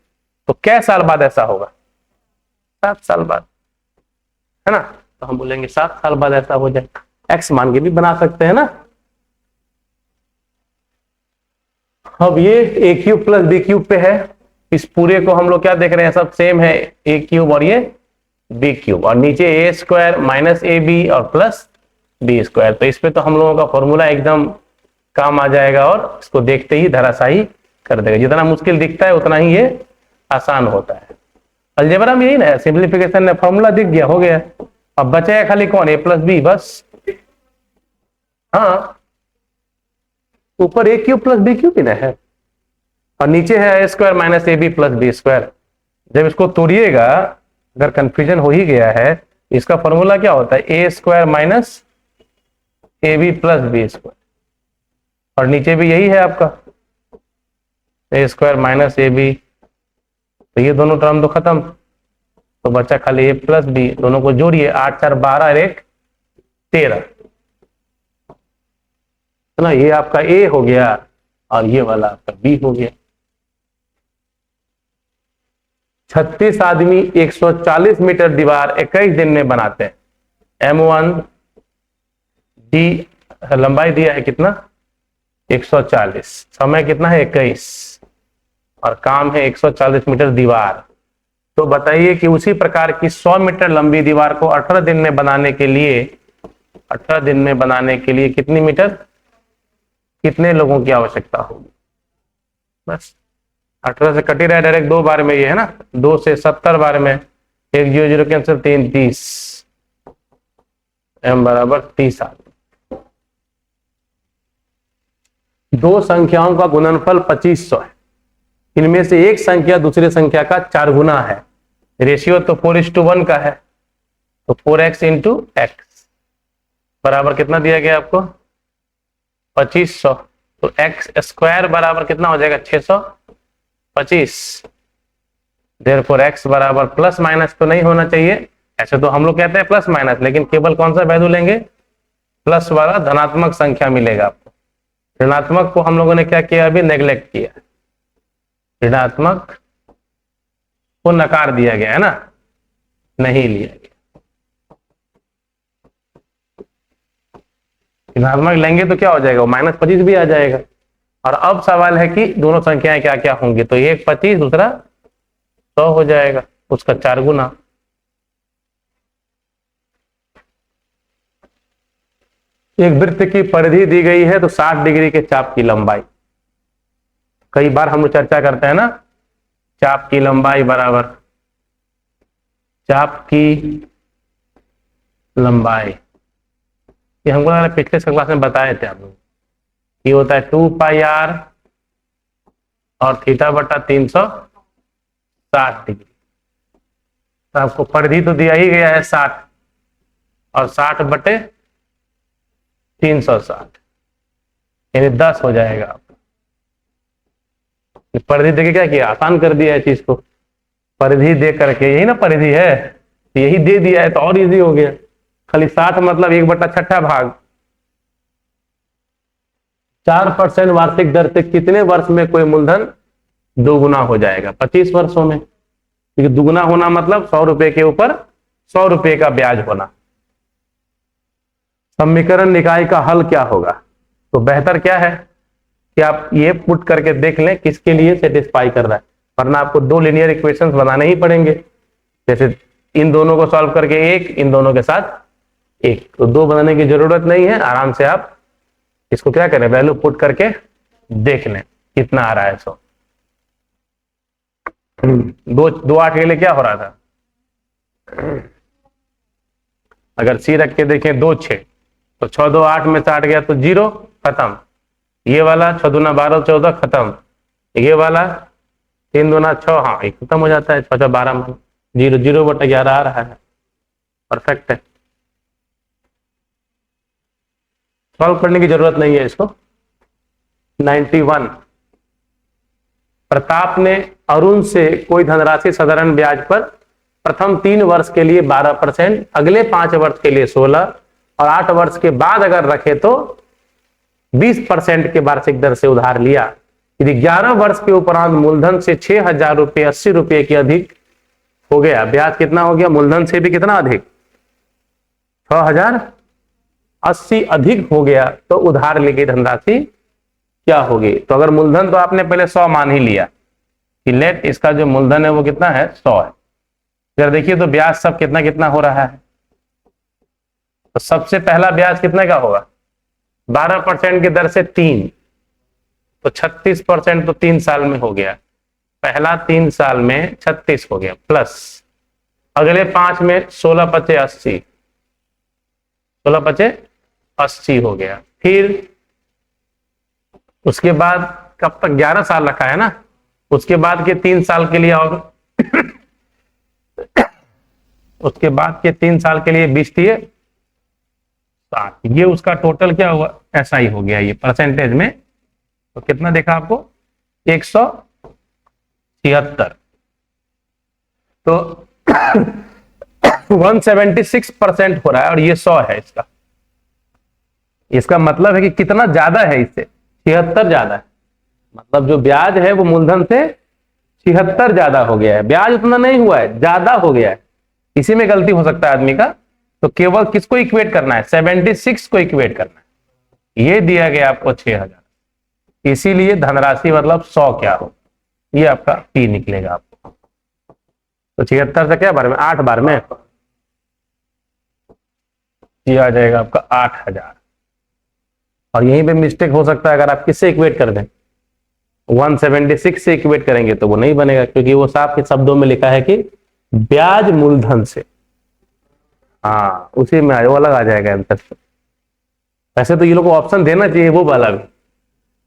तो क्या साल बाद ऐसा होगा, 7 साल बाद, है ना। तो हम बोलेंगे 7 साल बाद ऐसा हो जाए। एक्स मान के भी बना सकते हैं ना। अब ये ए क्यूब प्लस बी क्यूब पे है, इस पूरे को हम लोग क्या देख रहे हैं, सब सेम है, ए क्यूब और ये बी क्यूब, और नीचे ए स्क्वायर माइनस ए बी और प्लस बी स्क्वायर। तो इस पे तो हम लोगों का फॉर्मूला एकदम काम आ जाएगा और इसको देखते ही धराशायी कर देगा। जितना मुश्किल दिखता है उतना ही ये आसान होता है। अलजेब्रा में यही ना, सिंप्लीफिकेशन में फॉर्मूला दिख गया, हो गया। अब बचेगा खाली कौन, ए प्लस बी, बस। हाँ, ऊपर A cube plus B cube ही ना है और नीचे है A square minus A B plus B square. जब इसको तोड़िएगा, अगर कंफ्यूजन हो ही गया है, इसका फॉर्मूला क्या होता है, A square minus A B plus B square, और नीचे भी यही है आपका A square minus A B. तो ये दोनों टर्म तो खत्म, तो बचा खाली ए प्लस बी। दोनों को जोड़िए, 8 4 12 और 1 13, तो ना ये आपका ए हो गया और ये वाला आपका बी हो गया। 36 आदमी 140 मीटर दीवार 21 दिन में बनाते हैं। M1 डी लंबाई दिया है कितना 140, समय कितना है 21 और काम है 140 मीटर दीवार। तो बताइए कि उसी प्रकार की 100 मीटर लंबी दीवार को 18 दिन में बनाने के लिए, 18 दिन में बनाने के लिए कितनी मीटर, कितने लोगों की आवश्यकता होगी? बस 18 से कट ही रहा है डायरेक्ट, 2 बार में ये है ना, 2 से 70 बार में, 1 0 0 कैंसिल, 3 30, m बराबर 30 आदमी। दो संख्याओं का गुणनफल 2500 है, इनमें से एक संख्या दूसरे संख्या का 4 गुना है। रेशियो तो 4:1 का है, तो 4x इंटू एक्स बराबर कितना दिया गया आपको 2500, तो एक्स स्क्वायर बराबर कितना हो जाएगा 625। देयरफॉर एक्स बराबर प्लस माइनस तो नहीं होना चाहिए, ऐसे तो हम लोग कहते हैं प्लस माइनस, लेकिन केवल कौन सा वैल्यू लेंगे, प्लस वाला धनात्मक संख्या मिलेगा आपको। ऋणात्मक को हम लोगों ने क्या किया, अभी नेग्लेक्ट किया, ऋणात्मक को नकार दिया गया है ना, नहीं लिया गया। ऋणात्मक लेंगे तो क्या हो जाएगा, -25 भी आ जाएगा। और अब सवाल है कि दोनों संख्याएं क्या क्या होंगी, तो एक 25 दूसरा 100 हो जाएगा, उसका 4 गुना। एक वृत्त की परिधि दी गई है तो 60 डिग्री के चाप की लंबाई, कई बार हम लोग चर्चा करते हैं ना, चाप की लंबाई बराबर चाप की लंबाई, ये हमको लग रहा है पिछले क्लास में बताए थे आप लोग, ये होता है 2πr और थीटा बटा 360 डिग्री। तो आपको परिधि तो दिया ही गया है 60 और 60 बटे 360 यानी 10 हो जाएगा। आपको परिधि देके क्या किया, आसान कर दिया है चीज को, परिधि दे करके, यही ना परिधि है, यही दे दिया है तो और इजी हो गया। खाली 60 मतलब 1/6 भाग, 4% वार्षिक दर से कितने वर्ष में कोई मूलधन दोगुना हो जाएगा, 25 वर्षों में, क्योंकि दुगुना होना मतलब 100 रुपए के ऊपर 100 रुपए का ब्याज होना। समीकरण निकाय का हल क्या होगा, तो बेहतर क्या है कि आप ये पुट करके देख लें किसके लिए सेटिस्फाई कर रहा है, वरना आपको 2 लीनियर इक्वेशंस बनाने ही पड़ेंगे। जैसे इन दोनों को सॉल्व करके एक, इन दोनों के साथ एक, तो 2 बनाने की जरूरत नहीं है, आराम से आप इसको क्या करें, वैल्यू पुट करके देख लें कितना आ रहा है। 100 2 8 के लिए क्या हो रहा था, अगर सी रख के देखें 2 6, तो 6 2 8 में से 8 गया तो 0 खत्म, ये वाला 6 दूना 12 14 खत्म, ये वाला 3 दूना 6, हाँ ये खत्म हो जाता है, 6 6 12 में 0 0 बटा 11 आ रहा है, परफेक्ट है। सॉल्व करने की जरूरत नहीं है इसको। 91, प्रताप ने अरुण से कोई धनराशि साधारण ब्याज पर प्रथम 3 वर्ष के लिए 12%, अगले 5 वर्ष के लिए 16 और 8 वर्ष के बाद अगर रखे तो 20% के वार्षिक दर से उधार लिया। यदि 11 वर्ष के उपरांत मूलधन से 6,000 रुपये 80 रुपये की अधिक हो गया, ब्याज कितना हो गया, मूलधन से भी कितना अधिक 6,080 अधिक हो गया, तो उधार ली गई धनराशि क्या होगी। तो अगर मूलधन तो आपने पहले 100 मान ही लिया कि लेट इसका जो मूलधन है वो कितना है 100 है, फिर देखिए तो ब्याज सब कितना कितना हो रहा है। तो सबसे पहला ब्याज कितने का होगा, 12% की दर से 3, तो 36% तो 3 साल में हो गया, पहला 3 साल में 36 हो गया, प्लस अगले 5 में 16 पचे 80, 16 पचे 80 हो गया। फिर उसके बाद कब तक 11 साल रखा है ना, उसके बाद के 3 साल के लिए और उसके बाद के 3 साल के लिए 20 दिए 60, ये उसका टोटल क्या हुआ, ऐसा ही हो गया ये परसेंटेज में। तो कितना देखा आपको 176, तो 176% हो रहा है और ये 100 है इसका। इसका मतलब है कि कितना ज्यादा है इससे, 76 ज्यादा है, मतलब जो ब्याज है वो मूलधन से 76 ज्यादा हो गया है, ब्याज उतना नहीं हुआ है, ज्यादा हो गया है। इसी में गलती हो सकता है आदमी का। तो केवल किसको इक्वेट करना है, 76 को इक्वेट करना है। ये दिया गया आपको 6,000, इसीलिए धनराशि मतलब 100 क्या हो, ये आपका P निकलेगा आपको। तो 76 से क्या बार में, 8 बार में, ये आ जाएगा आपका 8000। और यहीं पे मिस्टेक हो सकता है, अगर आप किससे इक्वेट कर दें, 176 से इक्वेट करेंगे तो वो नहीं बनेगा, क्योंकि वो साफ के शब्दों में लिखा है कि ब्याज मूलधन से। हाँ, उसी में वो अलग आ जाएगा आंसर। वैसे तो ये लोग को ऑप्शन देना चाहिए वो वाला भी,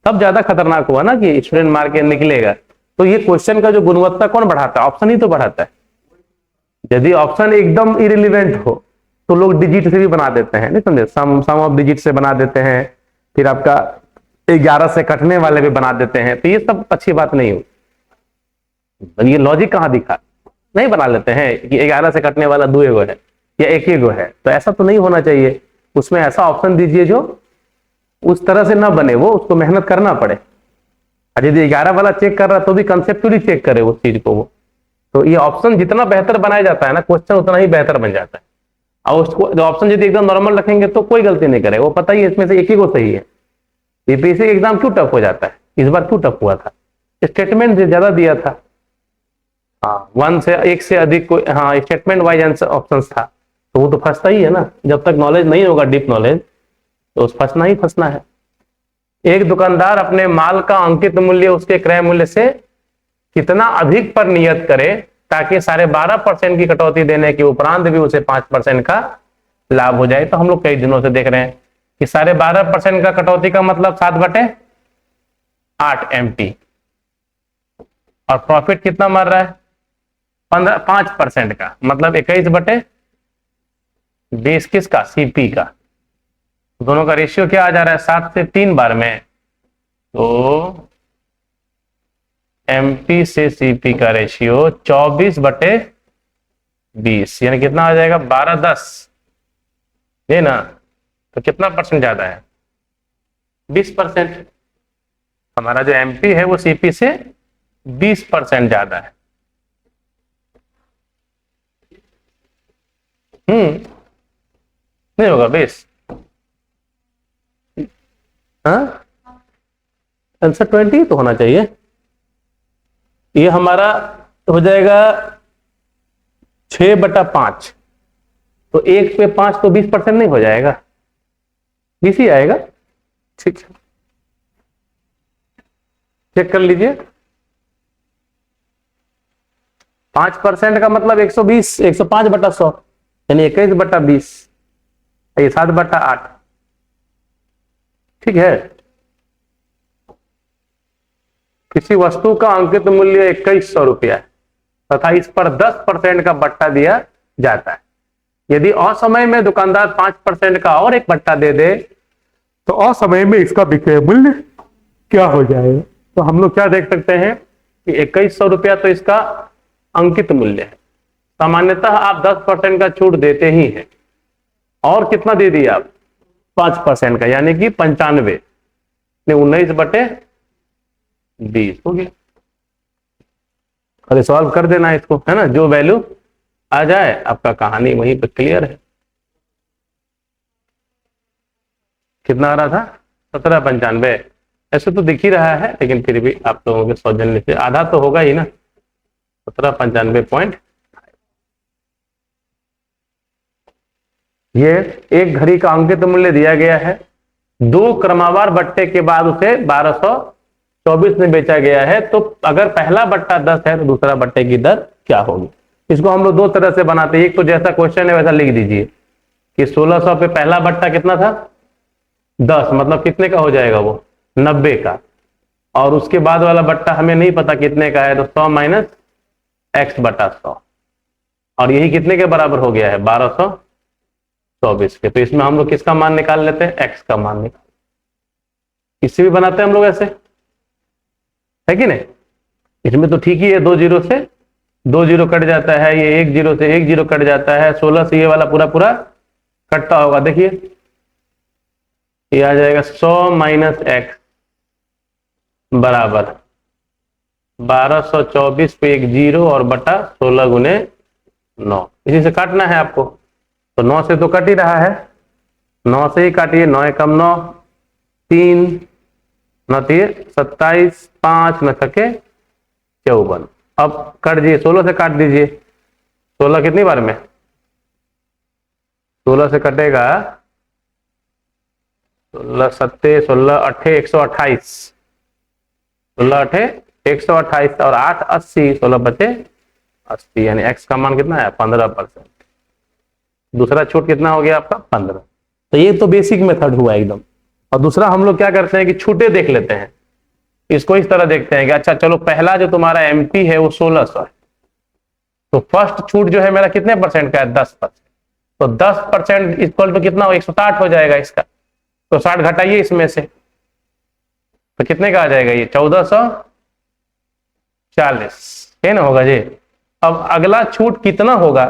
तब ज्यादा खतरनाक हुआ ना कि स्टूडेंट मार के निकलेगा। तो ये क्वेश्चन का जो गुणवत्ता कौन बढ़ाता है, ऑप्शन ही तो बढ़ाता है। यदि ऑप्शन एकदम इरिलीवेंट हो तो लोग डिजिट से भी बना देते हैं, नहीं समझे, सम ऑफ डिजिट से बना देते हैं, फिर आपका 11 से कटने वाले भी बना देते हैं, तो ये सब अच्छी बात नहीं हो। ये लॉजिक कहाँ दिखा, नहीं बना लेते हैं कि 11 से कटने वाला 2 एगो है या 1 एगो है, तो ऐसा तो नहीं होना चाहिए। उसमें ऐसा ऑप्शन दीजिए जो उस तरह से ना बने, वो उसको मेहनत करना पड़े। और यदि 11 वाला चेक कर रहा तो भी कंसेप्चुअली चेक करे उस चीज को वो। तो ये ऑप्शन जितना बेहतर बनाया जाता है ना, क्वेश्चन उतना ही बेहतर बन जाता है। और उसको ऑप्शन यदि एकदम नॉर्मल रखेंगे तो कोई गलती नहीं करेगा, वो पता ही है इसमें से एक ही को सही है। यूपीएससी एग्जाम क्यों टफ हो जाता है, इस बार क्यों टफ हुआ था, स्टेटमेंट ज्यादा दिया था। हाँ, 1 से अधिक कोई, हाँ, स्टेटमेंट वाइज आंसर ऑप्शन था, तो वो तो फंसता ही है ना। जब तक नॉलेज नहीं होगा, डीप नॉलेज, तो उस फंसना ही फंसना है। एक दुकानदार अपने माल का अंकित मूल्य उसके क्रय मूल्य से कितना अधिक पर नियत करे ताकि 12.5% की कटौती देने के उपरांत भी उसे 5% का लाभ हो जाए। तो हम लोग कई दिनों से देख रहे हैं कि 12.5% का कटौती का मतलब 7/8 MT, और प्रॉफिट कितना मार रहा है, 5% का, मतलब 21/20 किसका, सीपी का। दोनों का रेशियो क्या आ जा रहा है, 7 से 3 बार में, तो एमपी से सीपी का रेशियो 24/20, यानी कितना आ जाएगा, 12/10, ये ना। तो कितना परसेंट ज्यादा है, 20%। हमारा जो एमपी है वो सीपी से 20% ज्यादा है। नहीं होगा 20, हाँ, आंसर 20 तो होना चाहिए। ये हमारा हो जाएगा 6/5, तो 1 पे 5 तो 20% नहीं हो जाएगा, 20 ही आएगा। ठीक है, चेक कर लीजिए। 5% का मतलब 120, 105/100, यानी 21/20, ये 7/8। ठीक है, किसी वस्तु का अंकित मूल्य 2100 रुपया है तथा इस पर 10% का बट्टा दिया जाता है। यदि असमय में दुकानदार 5% का और एक बट्टा दे दे तो असमय में इसका विक्रय मूल्य क्या हो जाएगा। तो हम लोग क्या देख सकते हैं कि 2100 रुपया तो इसका अंकित मूल्य है। सामान्यतः आप 10% का छूट देते ही हैं, और कितना दे दिया आप, 5% का, यानी कि 95, 19/20 हो गया। अरे सॉल्व कर देना इसको, है ना, जो वैल्यू आ जाए आपका कहानी वहीं पर क्लियर है। कितना आ रहा था, 1795। ऐसे तो दिख ही रहा है, लेकिन फिर भी आप लोगों के सौजन्य से आधा तो होगा ही ना, 1795 ये एक घड़ी का अंकित मूल्य दिया गया है। 2 क्रमवार बट्टे के बाद उसे 1224 में बेचा गया है। तो अगर पहला बट्टा 10 है तो दूसरा बट्टे की दर क्या होगी। इसको हम लोग 2 तरह से बनाते हैं। एक तो जैसा क्वेश्चन है वैसा लिख दीजिए कि 1600 पे पहला बट्टा कितना था, 10, मतलब कितने का हो जाएगा वो, 90 का। और उसके बाद वाला बट्टा हमें नहीं पता कितने का है, तो 100 माइनस x/100, और यही कितने के बराबर हो गया है, 1224 के। तो इसमें हम लोग किसका मान निकाल लेते हैं, x का मान निकाल, इससे भी बनाते हैं हम लोग ऐसे, है कि नहीं। इसमें तो ठीक ही है, 2 जीरो से 2 जीरो कट जाता है, ये 1 जीरो से 1 जीरो कट जाता है, 16 से ये वाला पूरा पूरा कटता होगा। देखिए ये आ जाएगा 100 माइनस x बराबर 1224 पे 1 जीरो और बटा 16 गुने 9। इसी से काटना है आपको, तो 9 से तो कट ही रहा है, 9 से ही काटिए, 9 कम 9, 3, 9 3 27, 5 9 छके 54। अब कट दीजिए, 16 से काट दीजिए। 16 कितनी बार में? 16 से कटेगा 16 सत्ते 16 अट्ठे 128, 16 अट्ठे 128 और 8 80, 16 बचे 80, यानी एक्स का मान कितना है? 15%। दूसरा छूट कितना हो गया आपका? 15। तो ये तो बेसिक मेथड हुआ एकदम। और दूसरा हम लोग क्या करते हैं कि छूटे देख लेते हैं। इसको इस तरह देखते हैं कि अच्छा चलो, पहला जो तुम्हारा एमपी है वो 1600 है, तो फर्स्ट छूट जो है मेरा कितने परसेंट का है? 10%। तो 10% इक्वल टू कितना हो? 160 हो जाएगा इसका। तो 60 घटाइए इसमें से, तो कितने का आ जाएगा ये? 1440, है ना? होगा जी। अब अगला छूट कितना होगा?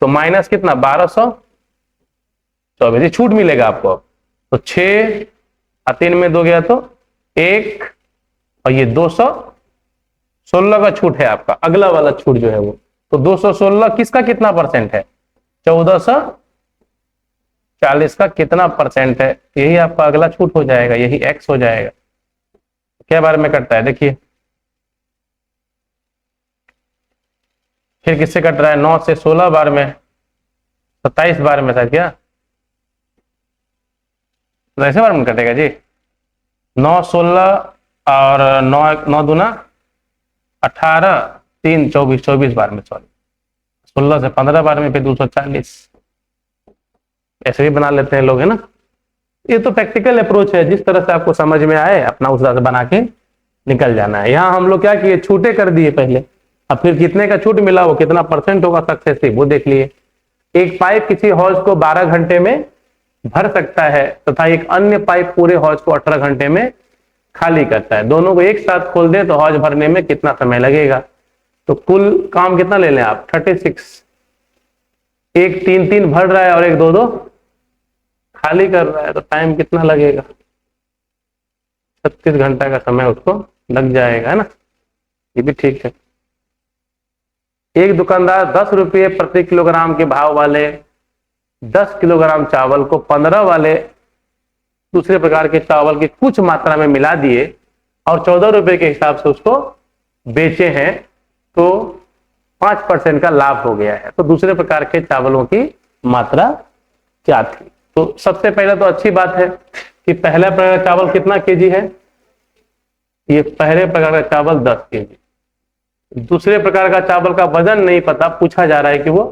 तो माइनस कितना? 1224, ये छूट मिलेगा आपको। तो 6 और 3 में 2 गया तो 1, और ये 216 का छूट है आपका, अगला वाला छूट जो है वो। तो 216 किसका कितना परसेंट है? 1440 का कितना परसेंट है? यही आपका अगला छूट हो जाएगा, यही एक्स हो जाएगा। क्या बार में कटता है देखिए, फिर किससे कट रहा है? 9 से 16 बार में, 27 बार में था क्या? तो ऐसे बार में कटेगा जी। 9 16 और 9 दूना 18, 3 24, 24 बार में, सॉरी 16 से 15 बार में, फिर 240। ऐसे भी बना लेते हैं लोग, है ना? ये तो प्रैक्टिकल अप्रोच है, जिस तरह से आपको समझ में आए अपना उस तरह से बना के निकल जाना है। यहाँ हम लोग क्या किए? छूटे कर दिए पहले, अब फिर कितने का छूट मिला, वो कितना परसेंट होगा सक्सेसिव, वो देख लिए। एक पाइप किसी हौज को 12 घंटे में भर सकता है तथा एक अन्य पाइप पूरे हौज को 18 घंटे में खाली करता है। दोनों को एक साथ खोल दें तो हौज भरने में कितना समय लगेगा? तो कुल काम कितना ले लें आप? 36। एक 3 3 भर रहा है और एक 2 2 खाली कर रहा है, तो टाइम कितना लगेगा? 36 घंटा का समय उसको लग जाएगा, है ना? ये भी ठीक है। एक दुकानदार 10 रुपये प्रति किलोग्राम के भाव वाले 10 किलोग्राम चावल को 15 वाले दूसरे प्रकार के चावल की कुछ मात्रा में मिला दिए और 14 रुपए के हिसाब से उसको बेचे हैं, तो 5% का लाभ हो गया है। तो दूसरे प्रकार के चावलों की मात्रा क्या थी? तो सबसे पहले तो अच्छी बात है कि पहला प्रकार का चावल कितना केजी है? ये पहले प्रकार का चावल 10 केजी। दूसरे प्रकार का चावल का वजन नहीं पता, पूछा जा रहा है कि वो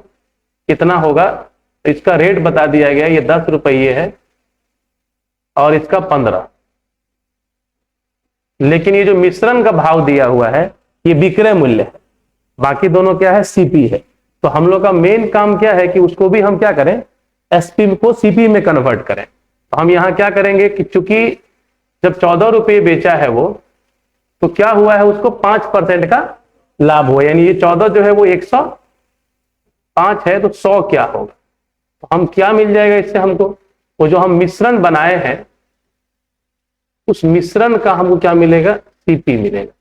कितना होगा। इसका रेट बता दिया गया, ये 10 रुपये है और इसका 15। लेकिन ये जो मिश्रण का भाव दिया हुआ है ये विक्रय मूल्य है, बाकी दोनों क्या है? सीपी है। तो हम लोग का मेन काम क्या है कि उसको भी हम क्या करें? एसपी को सीपी में कन्वर्ट करें। तो हम यहां क्या करेंगे कि चूंकि जब 14 रुपये बेचा है वो, तो क्या हुआ है? उसको 5% का लाभ हुआ, यानी ये 14 जो है वो 105 है, तो 100 क्या होगा? तो हम क्या मिल जाएगा इससे हमको? वो जो हम मिश्रण बनाए हैं उस मिश्रण का हमको क्या मिलेगा? सीपी मिलेगा।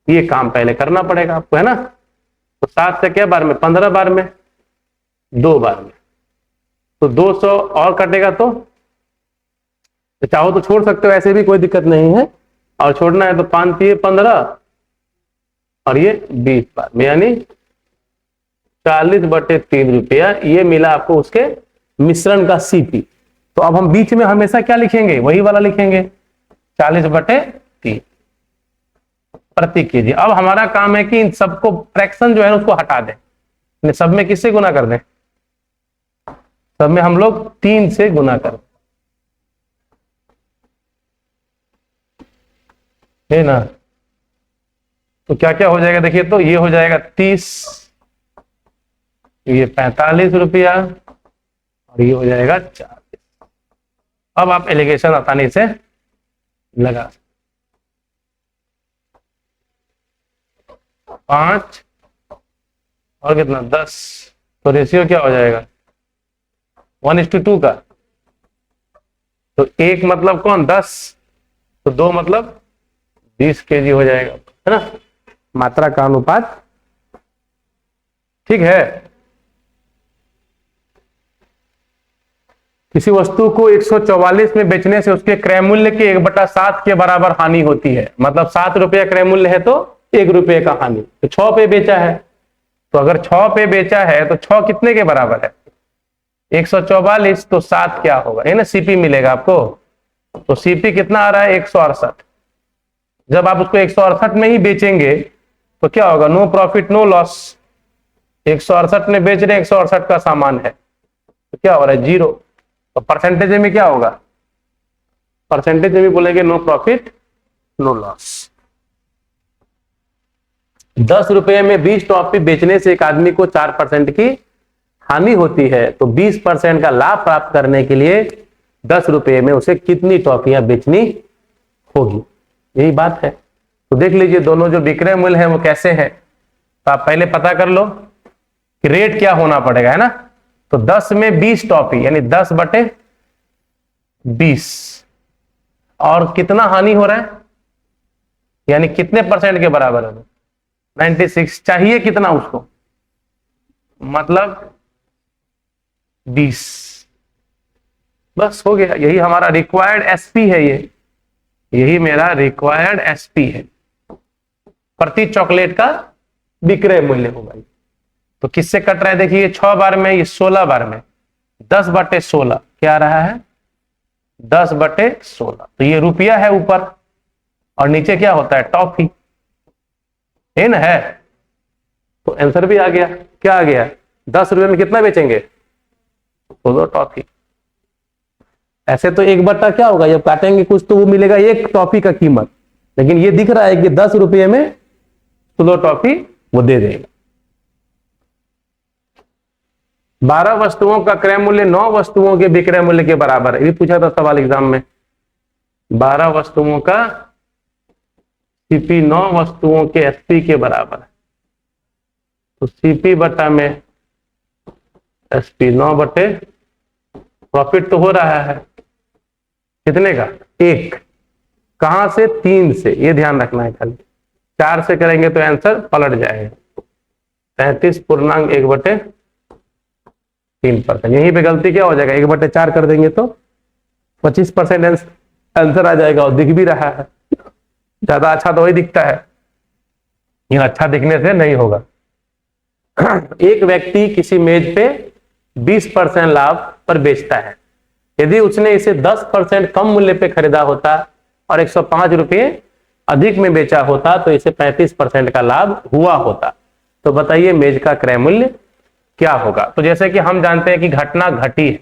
ये काम पहले करना पड़ेगा आपको, है ना? तो 7 से क्या बार में? 15 बार में, 2 बार में, तो 200 और कटेगा। तो चाहो तो छोड़ सकते हो, ऐसे भी कोई दिक्कत नहीं है। और छोड़ना है तो 5 3 15 और ये 20 बार में, यानी 40/3 रुपया ये मिला आपको उसके मिश्रण का सीपी। तो अब हम बीच में हमेशा क्या लिखेंगे? वही वाला लिखेंगे, 40/3 प्रति केजी। अब हमारा काम है कि इन सबको फ्रैक्शन जो है उसको हटा दें। सब में किससे गुना कर दें? सब में हम लोग 3 से गुना कर, है ना? तो क्या क्या हो जाएगा देखिए, तो ये हो जाएगा 30, ये 45 रुपया और ये हो जाएगा 40। अब आप एलिगेशन आसानी से लगा, 5 और कितना 10, तो रेशियो क्या हो जाएगा? 1:2 का। तो 1 मतलब कौन? 10, तो 2 मतलब 20 केजी हो जाएगा, है ना? मात्रा का अनुपात, ठीक है। किसी वस्तु को 144 में बेचने से उसके क्रय मूल्य के 1/7 के बराबर हानि होती है। मतलब 7 रुपये क्रय मूल्य है तो 1 रुपये का हानि। तो 6 पे बेचा है, तो अगर 6 पे बेचा है तो 6 कितने के बराबर है? 144, तो 7 क्या होगा, है ना, सीपी मिलेगा आपको। तो सीपी कितना आ रहा है? 168। जब आप उसको 168 में ही बेचेंगे तो क्या होगा? No profit no loss. 168 में बेच रहे, 168 का सामान है, तो क्या हो रहा है? 0। तो परसेंटेज में क्या होगा? परसेंटेज में भी बोलेंगे नो प्रॉफिट नो लॉस। 10 रुपए में 20 टॉफी बेचने से एक आदमी को 4% की हानि होती है, तो 20% का लाभ प्राप्त करने के लिए 10 रुपए में उसे कितनी टॉफियां बेचनी होगी? यही बात है। तो देख लीजिए दोनों जो विक्रय मूल्य है वो कैसे है। तो आप पहले पता कर लो कि रेट क्या होना पड़ेगा, है ना। तो 10 में 20 टॉफी यानी 10/20, और कितना हानि हो रहा है यानी कितने परसेंट के बराबर है? 96। चाहिए कितना उसको? मतलब 20। बस हो गया। यही हमारा रिक्वायर्ड एसपी है, यही मेरा रिक्वायर्ड एसपी है। प्रति चॉकलेट का विक्रय मूल्य होगा। तो किससे कट रहा है? देखिए 6 बार में, ये 16 बार में 10/16 क्या आ रहा है? 10/16। तो ये रुपया है ऊपर, और नीचे क्या होता है? टॉफी, है ना, है। तो आंसर भी आ गया। क्या आ गया? 10 रुपए में कितना बेचेंगे? 16 टॉफी। ऐसे तो 1/, क्या होगा जब काटेंगे कुछ तो वो मिलेगा 1 टॉफी का कीमत, लेकिन ये दिख रहा है कि 10 रुपये में 16 टॉफी वो दे देगा। 12 वस्तुओं का क्रय मूल्य 9 वस्तुओं के विक्रय मूल्य के बराबर है। ये पूछा था सवाल एग्जाम में। 12 वस्तुओं का सीपी 9 वस्तुओं के एसपी के बराबर है। तो सीपी बटा में एसपी 9 प्रॉफिट तो हो रहा है कितने का? 1। कहां से? 3 से। ये ध्यान रखना है खाली। 4 से करेंगे तो आंसर पलट जाएगा। 33.1/3%। यहीं पे गलती क्या हो जाएगा? 1/4 कर देंगे तो 25% आंसर आ जाएगा, और दिख भी रहा है। ज्यादा अच्छा तो वही दिखता है, ये अच्छा दिखने से नहीं होगा। एक व्यक्ति किसी मेज पे 20% लाभ पर बेचता है। यदि उसने इसे 10% कम मूल्य पे खरीदा होता और 105 रुपये अधिक में बेचा होता तो इसे 35% का लाभ हुआ होता। तो बताइए मेज का क्रय मूल्य क्या होगा? तो जैसे कि हम जानते हैं कि घटना घटी है,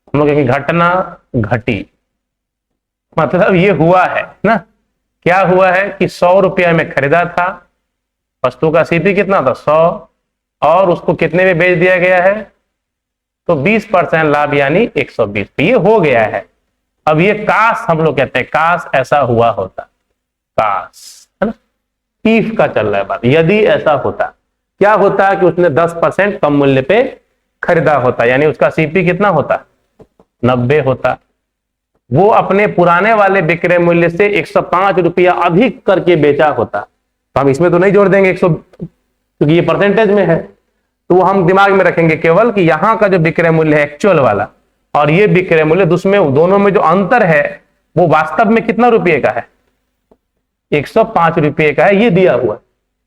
हम लोग कहेंगे घटना घटी, मतलब ये हुआ है ना। क्या हुआ है कि 100 रुपया में खरीदा था, वस्तु का सीपी कितना था? 100, और उसको कितने में बेच दिया गया है? तो 20% लाभ यानी 120 पे ये हो गया है। अब ये काश हम लोग कहते हैं, काश ऐसा हुआ होता, काश, है ना, इफ का चल रहा है बात। यदि ऐसा होता, क्या होता कि उसने 10% कम मूल्य पे खरीदा होता, यानी उसका सीपी कितना होता? 90 होता। वो अपने पुराने वाले विक्रय मूल्य से 105 रुपया अधिक करके बेचा होता। तो हम इसमें तो नहीं जोड़ देंगे 100, क्योंकि ये परसेंटेज में है। तो वो हम दिमाग में रखेंगे केवल कि यहां का जो विक्रय मूल्य है एक्चुअल वाला, और ये विक्रय मूल्य दोनों में जो अंतर है वो वास्तव में कितना रुपये का है? 105 रुपये का है, ये दिया हुआ।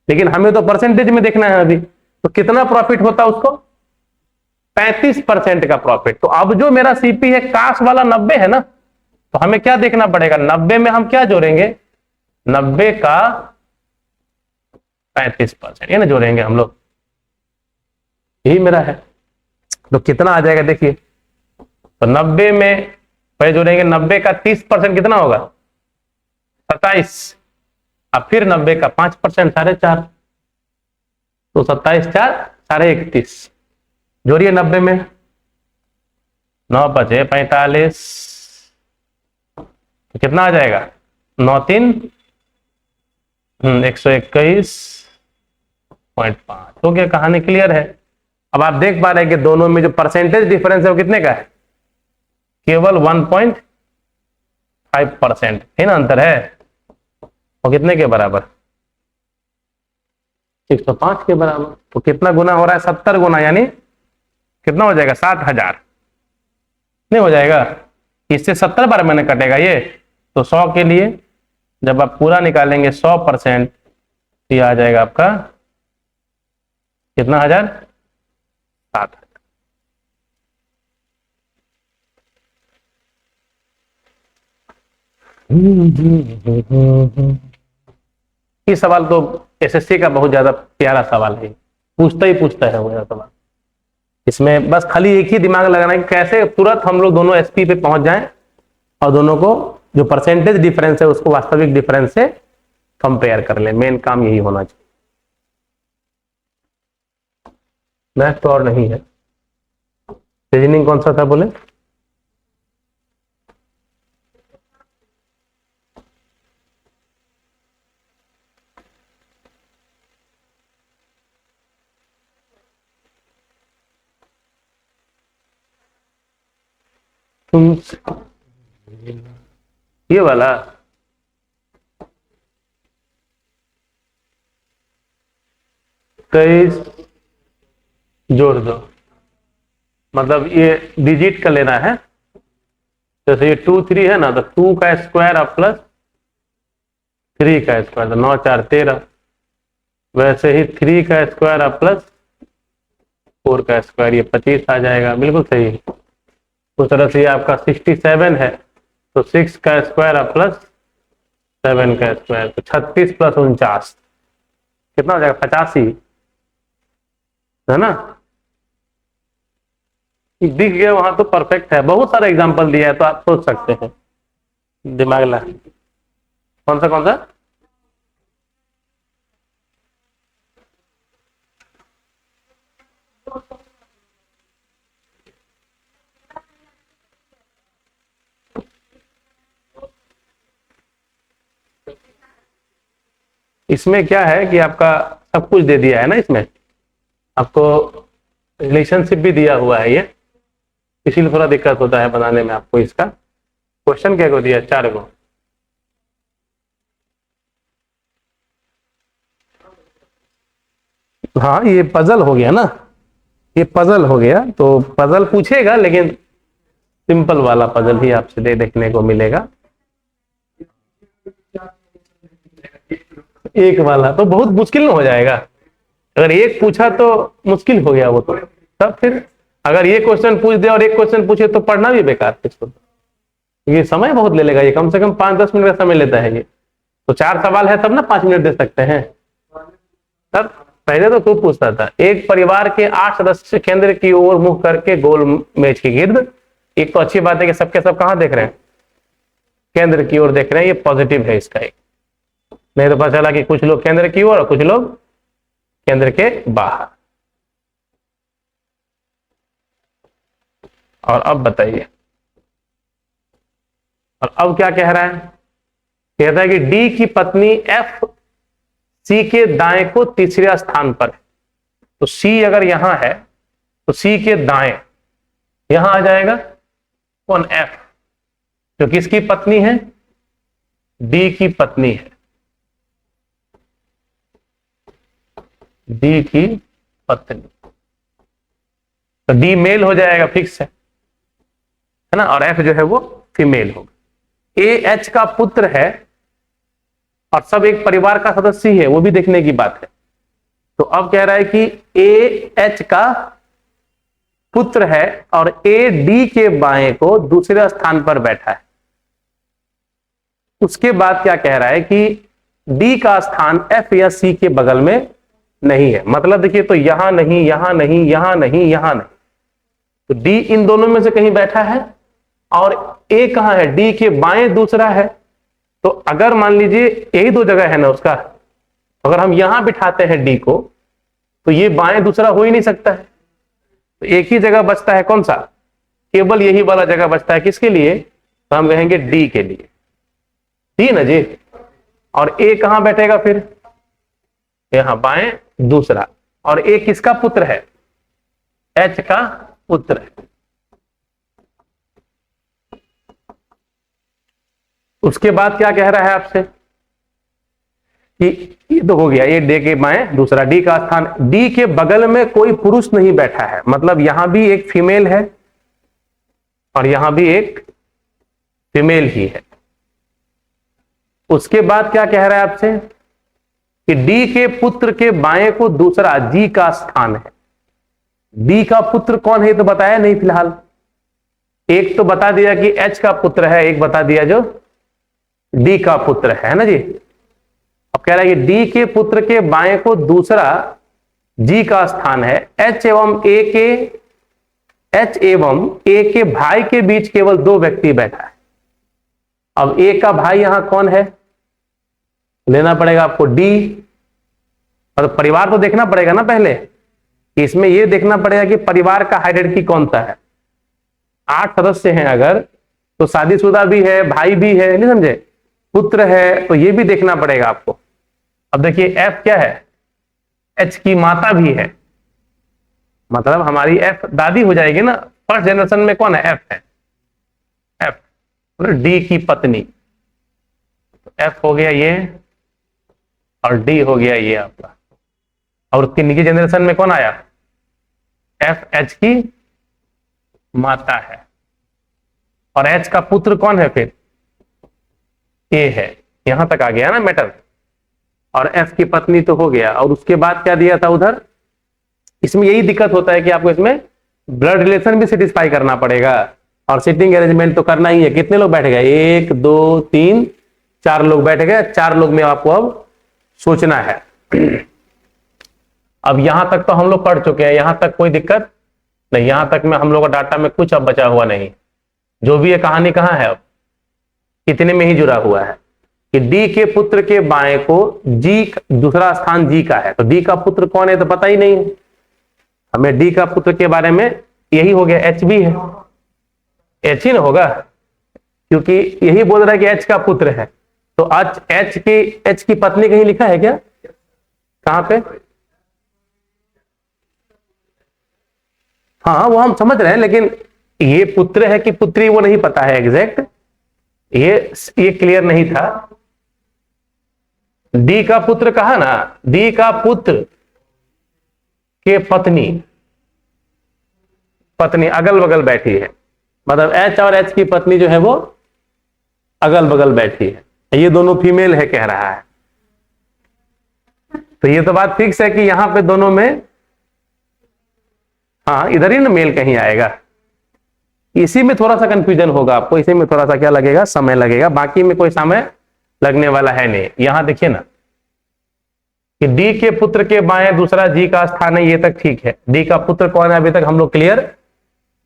लेकिन हमें तो परसेंटेज में देखना है अभी। तो कितना प्रॉफिट होता उसको? 35% का प्रॉफिट। तो अब जो मेरा सीपी है काश वाला 90 है ना, तो हमें क्या देखना पड़ेगा? 90 में हम क्या जोड़ेंगे? 90 का 35%, ये ना जोड़ेंगे हम लोग। यही मेरा है। तो कितना आ जाएगा देखिए। तो 90 में पहले जोड़ेंगे, 90 का 30% कितना होगा? 27। अब फिर 90 का 5% 4.5, तो 27 4 31.5। जोड़िए 90 में, 9 5 45, तो कितना आ जाएगा? 9 3 121.5। हो गया, कहानी क्लियर है। अब आप देख पा रहे हैं कि दोनों में जो परसेंटेज डिफरेंस है वो कितने का है? केवल 1.5% है ना, अंतर है। और कितने के बराबर? 105 के बराबर। तो कितना गुना हो रहा है? 70 गुना, यानी कितना हो जाएगा? 7000। नहीं हो जाएगा, इससे 70 बार मैंने कटेगा ये, तो 100 के लिए जब आप पूरा निकालेंगे 100%, ये आ जाएगा आपका कितना, 7,000। ये सवाल तो एसएससी का बहुत ज्यादा प्यारा सवाल है, पूछता ही पूछता है वो सवाल। इसमें बस खाली एक ही दिमाग लगाना है कि कैसे तुरंत हम लोग दोनों एसपी पे पहुंच जाएं और दोनों को जो परसेंटेज डिफरेंस है उसको वास्तविक डिफरेंस से कंपेयर कर लें। मेन काम यही होना चाहिए, मैथ तो और नहीं है। रीजनिंग कौन सा था बोले? ये वाला तेईस जोड़ दो, मतलब ये डिजिट का लेना है। जैसे ये 2 3 है ना, तो 2 का स्क्वायर और प्लस 3 का स्क्वायर, तो 9 4 13। वैसे ही 3 का स्क्वायर और प्लस 4 का स्क्वायर, ये 25 आ जाएगा। बिल्कुल सही। उस तरह से ये आपका 67 है, तो 6 का स्क्वायर और प्लस 7 का स्क्वायर, तो 36 प्लस 49 कितना हो जाएगा? 85, है ना? दिख गया वहां तो परफेक्ट है। बहुत सारे एग्जांपल दिया है तो आप सोच सकते हैं, दिमाग ला। कौन सा कौन सा? इसमें क्या है कि आपका सब कुछ दे दिया है ना, इसमें आपको रिलेशनशिप भी दिया हुआ है, ये इसीलिए थोड़ा दिक्कत होता है बनाने में आपको। इसका क्वेश्चन क्या को दिया? 4 को। हाँ, ये पजल हो गया ना, ये पजल हो गया। तो पजल पूछेगा लेकिन सिंपल वाला पजल ही आपसे देखने को मिलेगा। एक वाला तो बहुत मुश्किल हो जाएगा, अगर एक पूछा तो मुश्किल हो गया वो तो। तब फिर अगर ये क्वेश्चन पूछ दे और एक क्वेश्चन पूछे तो पढ़ना भी बेकार इसको, ये समय बहुत ले लेगा। ये कम से कम 5-10 मिनट का समय लेता है ये। तो 4 सवाल है तब ना 5 मिनट दे सकते हैं। तब पहले तो खूब पूछता था, एक परिवार के 8 सदस्य केंद्र की ओर मुंह करके गोल मेज के गिर्द। एक तो अच्छी बात है कि सबके सब कहां देख रहे हैं? केंद्र की ओर देख रहे हैं, ये पॉजिटिव है इसका एक। नहीं तो पता चला कि कुछ लोग केंद्र की ओर और कुछ लोग केंद्र के बाहर। और अब बताइए, और अब क्या कह रहा है? कहता है कि डी की पत्नी एफ सी के दाएं को तीसरे स्थान पर है। तो सी अगर यहां है तो सी के दाएं यहां आ जाएगा कौन? एफ, जो किसकी पत्नी है? डी की पत्नी है। डी की पत्नी, तो डी मेल हो जाएगा, फिक्स है ना, और एफ जो है वो फीमेल होगा। ए एच का पुत्र है और सब एक परिवार का सदस्य ही है, वो भी देखने की बात है। तो अब कह रहा है कि ए एच का पुत्र है और ए डी के बाएं को दूसरे स्थान पर बैठा है। उसके बाद क्या कह रहा है कि डी का स्थान एफ या सी के बगल में नहीं है। मतलब देखिए, तो यहां नहीं, यहां नहीं, यहां नहीं, यहां नहीं, तो डी इन दोनों में से कहीं बैठा है। और ए कहां है? डी के बाएं दूसरा है। तो अगर मान लीजिए यही 2 जगह है ना उसका, अगर हम यहां बिठाते हैं डी को, तो ये बाएं दूसरा हो ही नहीं सकता है। तो एक ही जगह बचता है, कौन सा? केवल यही वाला जगह बचता है। किसके लिए? तो हम कहेंगे डी के लिए, डी ना जी। और ए कहां बैठेगा फिर? यहां बाएं दूसरा। और ए किसका पुत्र है? एच का पुत्र है। उसके बाद क्या कह रहा है आपसे कि ये तो हो गया, ये डी के बाएं दूसरा, डी का स्थान। डी के बगल में कोई पुरुष नहीं बैठा है, मतलब यहां भी एक फीमेल है और यहां भी एक फीमेल ही है। उसके बाद क्या कह रहा है आपसे कि डी के पुत्र के बाएं को दूसरा जी का स्थान है। डी का पुत्र कौन है तो बताया नहीं फिलहाल। एक तो बता दिया कि एच का पुत्र है, एक बता दिया जो डी का पुत्र है ना जी। अब कह रहा है कि डी के पुत्र के बाएं को दूसरा जी का स्थान है। एच एवं ए के भाई के बीच केवल दो व्यक्ति बैठा है। अब ए का भाई यहां कौन है लेना पड़ेगा आपको डी, और परिवार तो देखना पड़ेगा ना पहले। इसमें यह देखना पड़ेगा कि परिवार का हायरार्की कौन सा है। 8 सदस्य हैं अगर, तो शादीशुदा भी है, भाई भी है, नहीं समझे, पुत्र है, तो यह भी देखना पड़ेगा आपको। अब देखिए एफ क्या है, एच की माता भी है, मतलब हमारी एफ दादी हो जाएगी ना। फर्स्ट जनरेशन में कौन है, एफ है, एफ डी की पत्नी। तो एफ हो गया ये और डी हो गया ये आपका। और उसके नीचे जनरेशन में कौन आया, एफ एच की माता है। और एच का पुत्र कौन है फिर, ए है। यहां तक आ गया ना मैटर। और एफ की पत्नी तो हो गया। और उसके बाद क्या दिया था उधर, इसमें यही दिक्कत होता है कि आपको इसमें ब्लड रिलेशन भी सेटिस्फाई करना पड़ेगा। और सिटिंग अरेंजमेंट तो करना ही है। कितने लोग बैठ गए, 1 2 3 4 लोग बैठ गए। 4 लोग में आपको अब सोचना है। अब यहां तक तो हम लोग पढ़ चुके हैं, यहां तक कोई दिक्कत नहीं। यहां तक में हम लोग का डाटा में कुछ अब बचा हुआ नहीं। जो भी ये कहानी कहां है, अब इतने में ही जुड़ा हुआ है कि डी के पुत्र के बाएं को जी, दूसरा स्थान जी का है। तो डी का पुत्र कौन है तो पता ही नहीं है हमें। डी का पुत्र के बारे में यही हो गया, एच भी है, एच ही ना होगा, क्योंकि यही बोल रहा है कि एच का पुत्र है। तो आज एच की पत्नी कहीं लिखा है क्या, कहां पे, हाँ वो हम समझ रहे हैं, लेकिन ये पुत्र है कि पुत्री वो नहीं पता है एग्जैक्ट। ये क्लियर नहीं था। डी का पुत्र कहा ना, डी का पुत्र के पत्नी अगल बगल बैठी है। मतलब एच और एच की पत्नी जो है वो अगल बगल बैठी है। ये दोनों फीमेल है कह रहा है। तो ये तो बात फिक्स है कि यहां पे दोनों में, हाँ इधर ही ना मेल कहीं आएगा। इसी में थोड़ा सा कंफ्यूजन होगा आपको, इसी में थोड़ा सा क्या लगेगा, समय लगेगा। बाकी में कोई समय लगने वाला है नहीं। यहां देखिए ना कि डी के पुत्र के बाएं दूसरा जी का स्थान है, ये तक ठीक है। डी का पुत्र कौन है अभी तक हम लोग क्लियर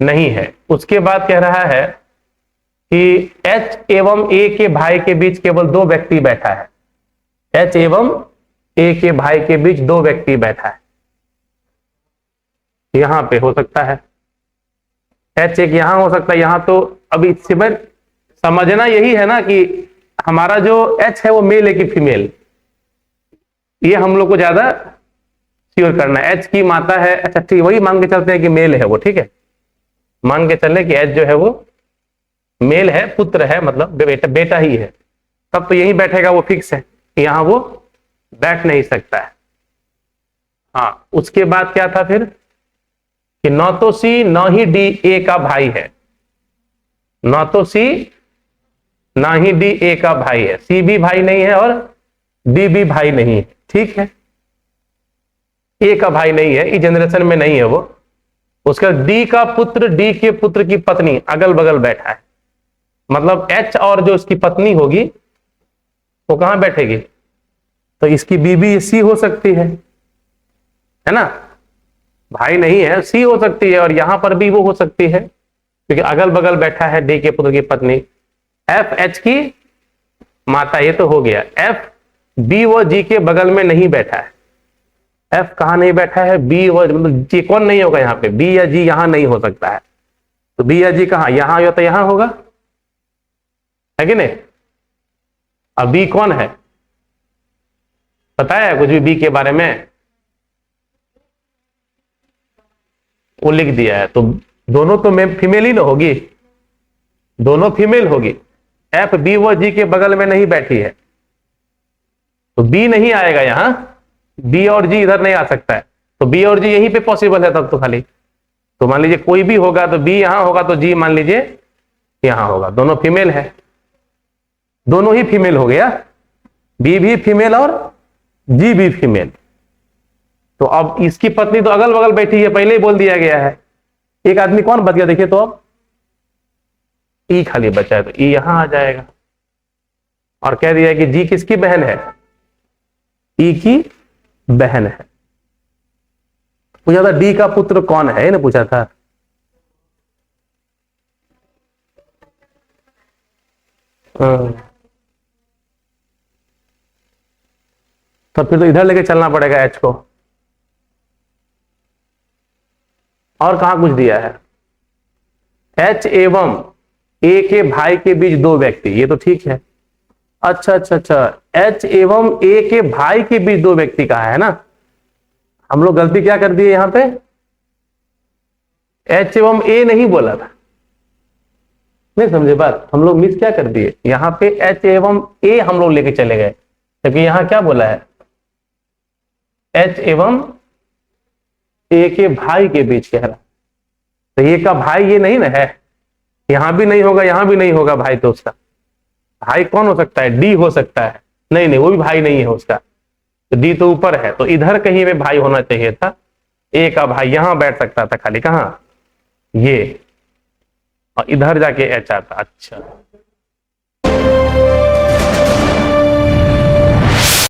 नहीं है। उसके बाद कह रहा है कि एच एवं ए के भाई के बीच केवल 2 व्यक्ति बैठा है। एच एवं ए के भाई के बीच 2 व्यक्ति बैठा है। यहां पे हो सकता है एच एक, यहां हो सकता है, यहां तो अभी समझना यही है ना कि हमारा जो एच है वो मेल है कि फीमेल, ये हम लोग को ज्यादा श्योर करना है। एच की माता है, अच्छा ठीक, वही मान के चलते हैं कि मेल है वो, ठीक है, मान के चले कि एच जो है वो मेल है, पुत्र है, मतलब बेटा ही है, तब तो यही बैठेगा, वो फिक्स है, यहां वो बैठ नहीं सकता है। हाँ उसके बाद क्या था फिर कि न तो सी न ही डी ए का भाई है। न तो सी ना ही डी ए का भाई है, सी भी भाई नहीं है और डी भी भाई नहीं है, ठीक है, ए का भाई नहीं है, इस जनरेशन में नहीं है वो। उसका डी का पुत्र, डी के पुत्र की पत्नी अगल बगल बैठा है। मतलब एच और जो उसकी पत्नी होगी वो कहां बैठेगी, तो इसकी बीबी सी हो सकती है ना, भाई नहीं है, सी हो सकती है। और यहां पर भी वो हो सकती है क्योंकि अगल बगल बैठा है डी के पुत्र की पत्नी। एफ एच की माता, ये तो हो गया। एफ बी व जी के बगल में नहीं बैठा है। एफ कहां नहीं बैठा है, बी व, मतलब जी कौन नहीं होगा यहाँ पे, बी या जी यहां नहीं हो सकता है। तो बी या जी कहां, यहां हो तो यहां होगा, है कि नहीं। अब बी कौन है, पता है कुछ भी बी के बारे में, वो लिख दिया है। तो दोनों तो फीमेल ही ना होगी, दोनों फीमेल होगी। एफ बी व जी के बगल में नहीं बैठी है तो बी नहीं आएगा यहां, बी और जी इधर नहीं आ सकता है। तो बी और जी यहीं पे पॉसिबल है तब तो खाली। तो मान लीजिए कोई भी होगा तो बी यहां होगा तो जी मान लीजिए यहां होगा, दोनों फीमेल है, दोनों ही फीमेल हो गया, बी भी फीमेल और जी भी फीमेल। तो अब इसकी पत्नी तो अगल बगल बैठी है, पहले ही बोल दिया गया है। एक आदमी कौन बच गया देखिए, तो अब ई खाली बचा है, तो ई यहां आ जाएगा और कह दिया है कि जी किसकी बहन है, ई की बहन है। पूछा था डी का पुत्र कौन है, ना पूछा था। तो फिर तो इधर लेके चलना पड़ेगा एच को। और कहां कुछ दिया है, एच एवं ए के भाई के बीच दो व्यक्ति, ये तो ठीक है। अच्छा अच्छा अच्छा, एच एवं ए के भाई के बीच दो व्यक्ति कहा है ना। हम लोग गलती क्या कर दिए यहां पे, एच एवं ए नहीं बोला था, नहीं समझे बात, हम लोग मिस क्या कर दिए, यहां पे एच एवं ए हम लोग लेके चले गए, क्योंकि यहां क्या बोला है, एच एवं ए के भाई के बीच कह रहा, तो ये का भाई ये नहीं ना है, यहां भी नहीं होगा, यहां भी नहीं होगा भाई, तो उसका भाई कौन हो सकता है, डी हो सकता है, नहीं नहीं वो भी भाई नहीं है उसका, तो डी तो ऊपर है, तो इधर कहीं में भाई होना चाहिए था, ए का भाई यहां बैठ सकता था खाली, कहां ये, और इधर जाके एच आता। अच्छा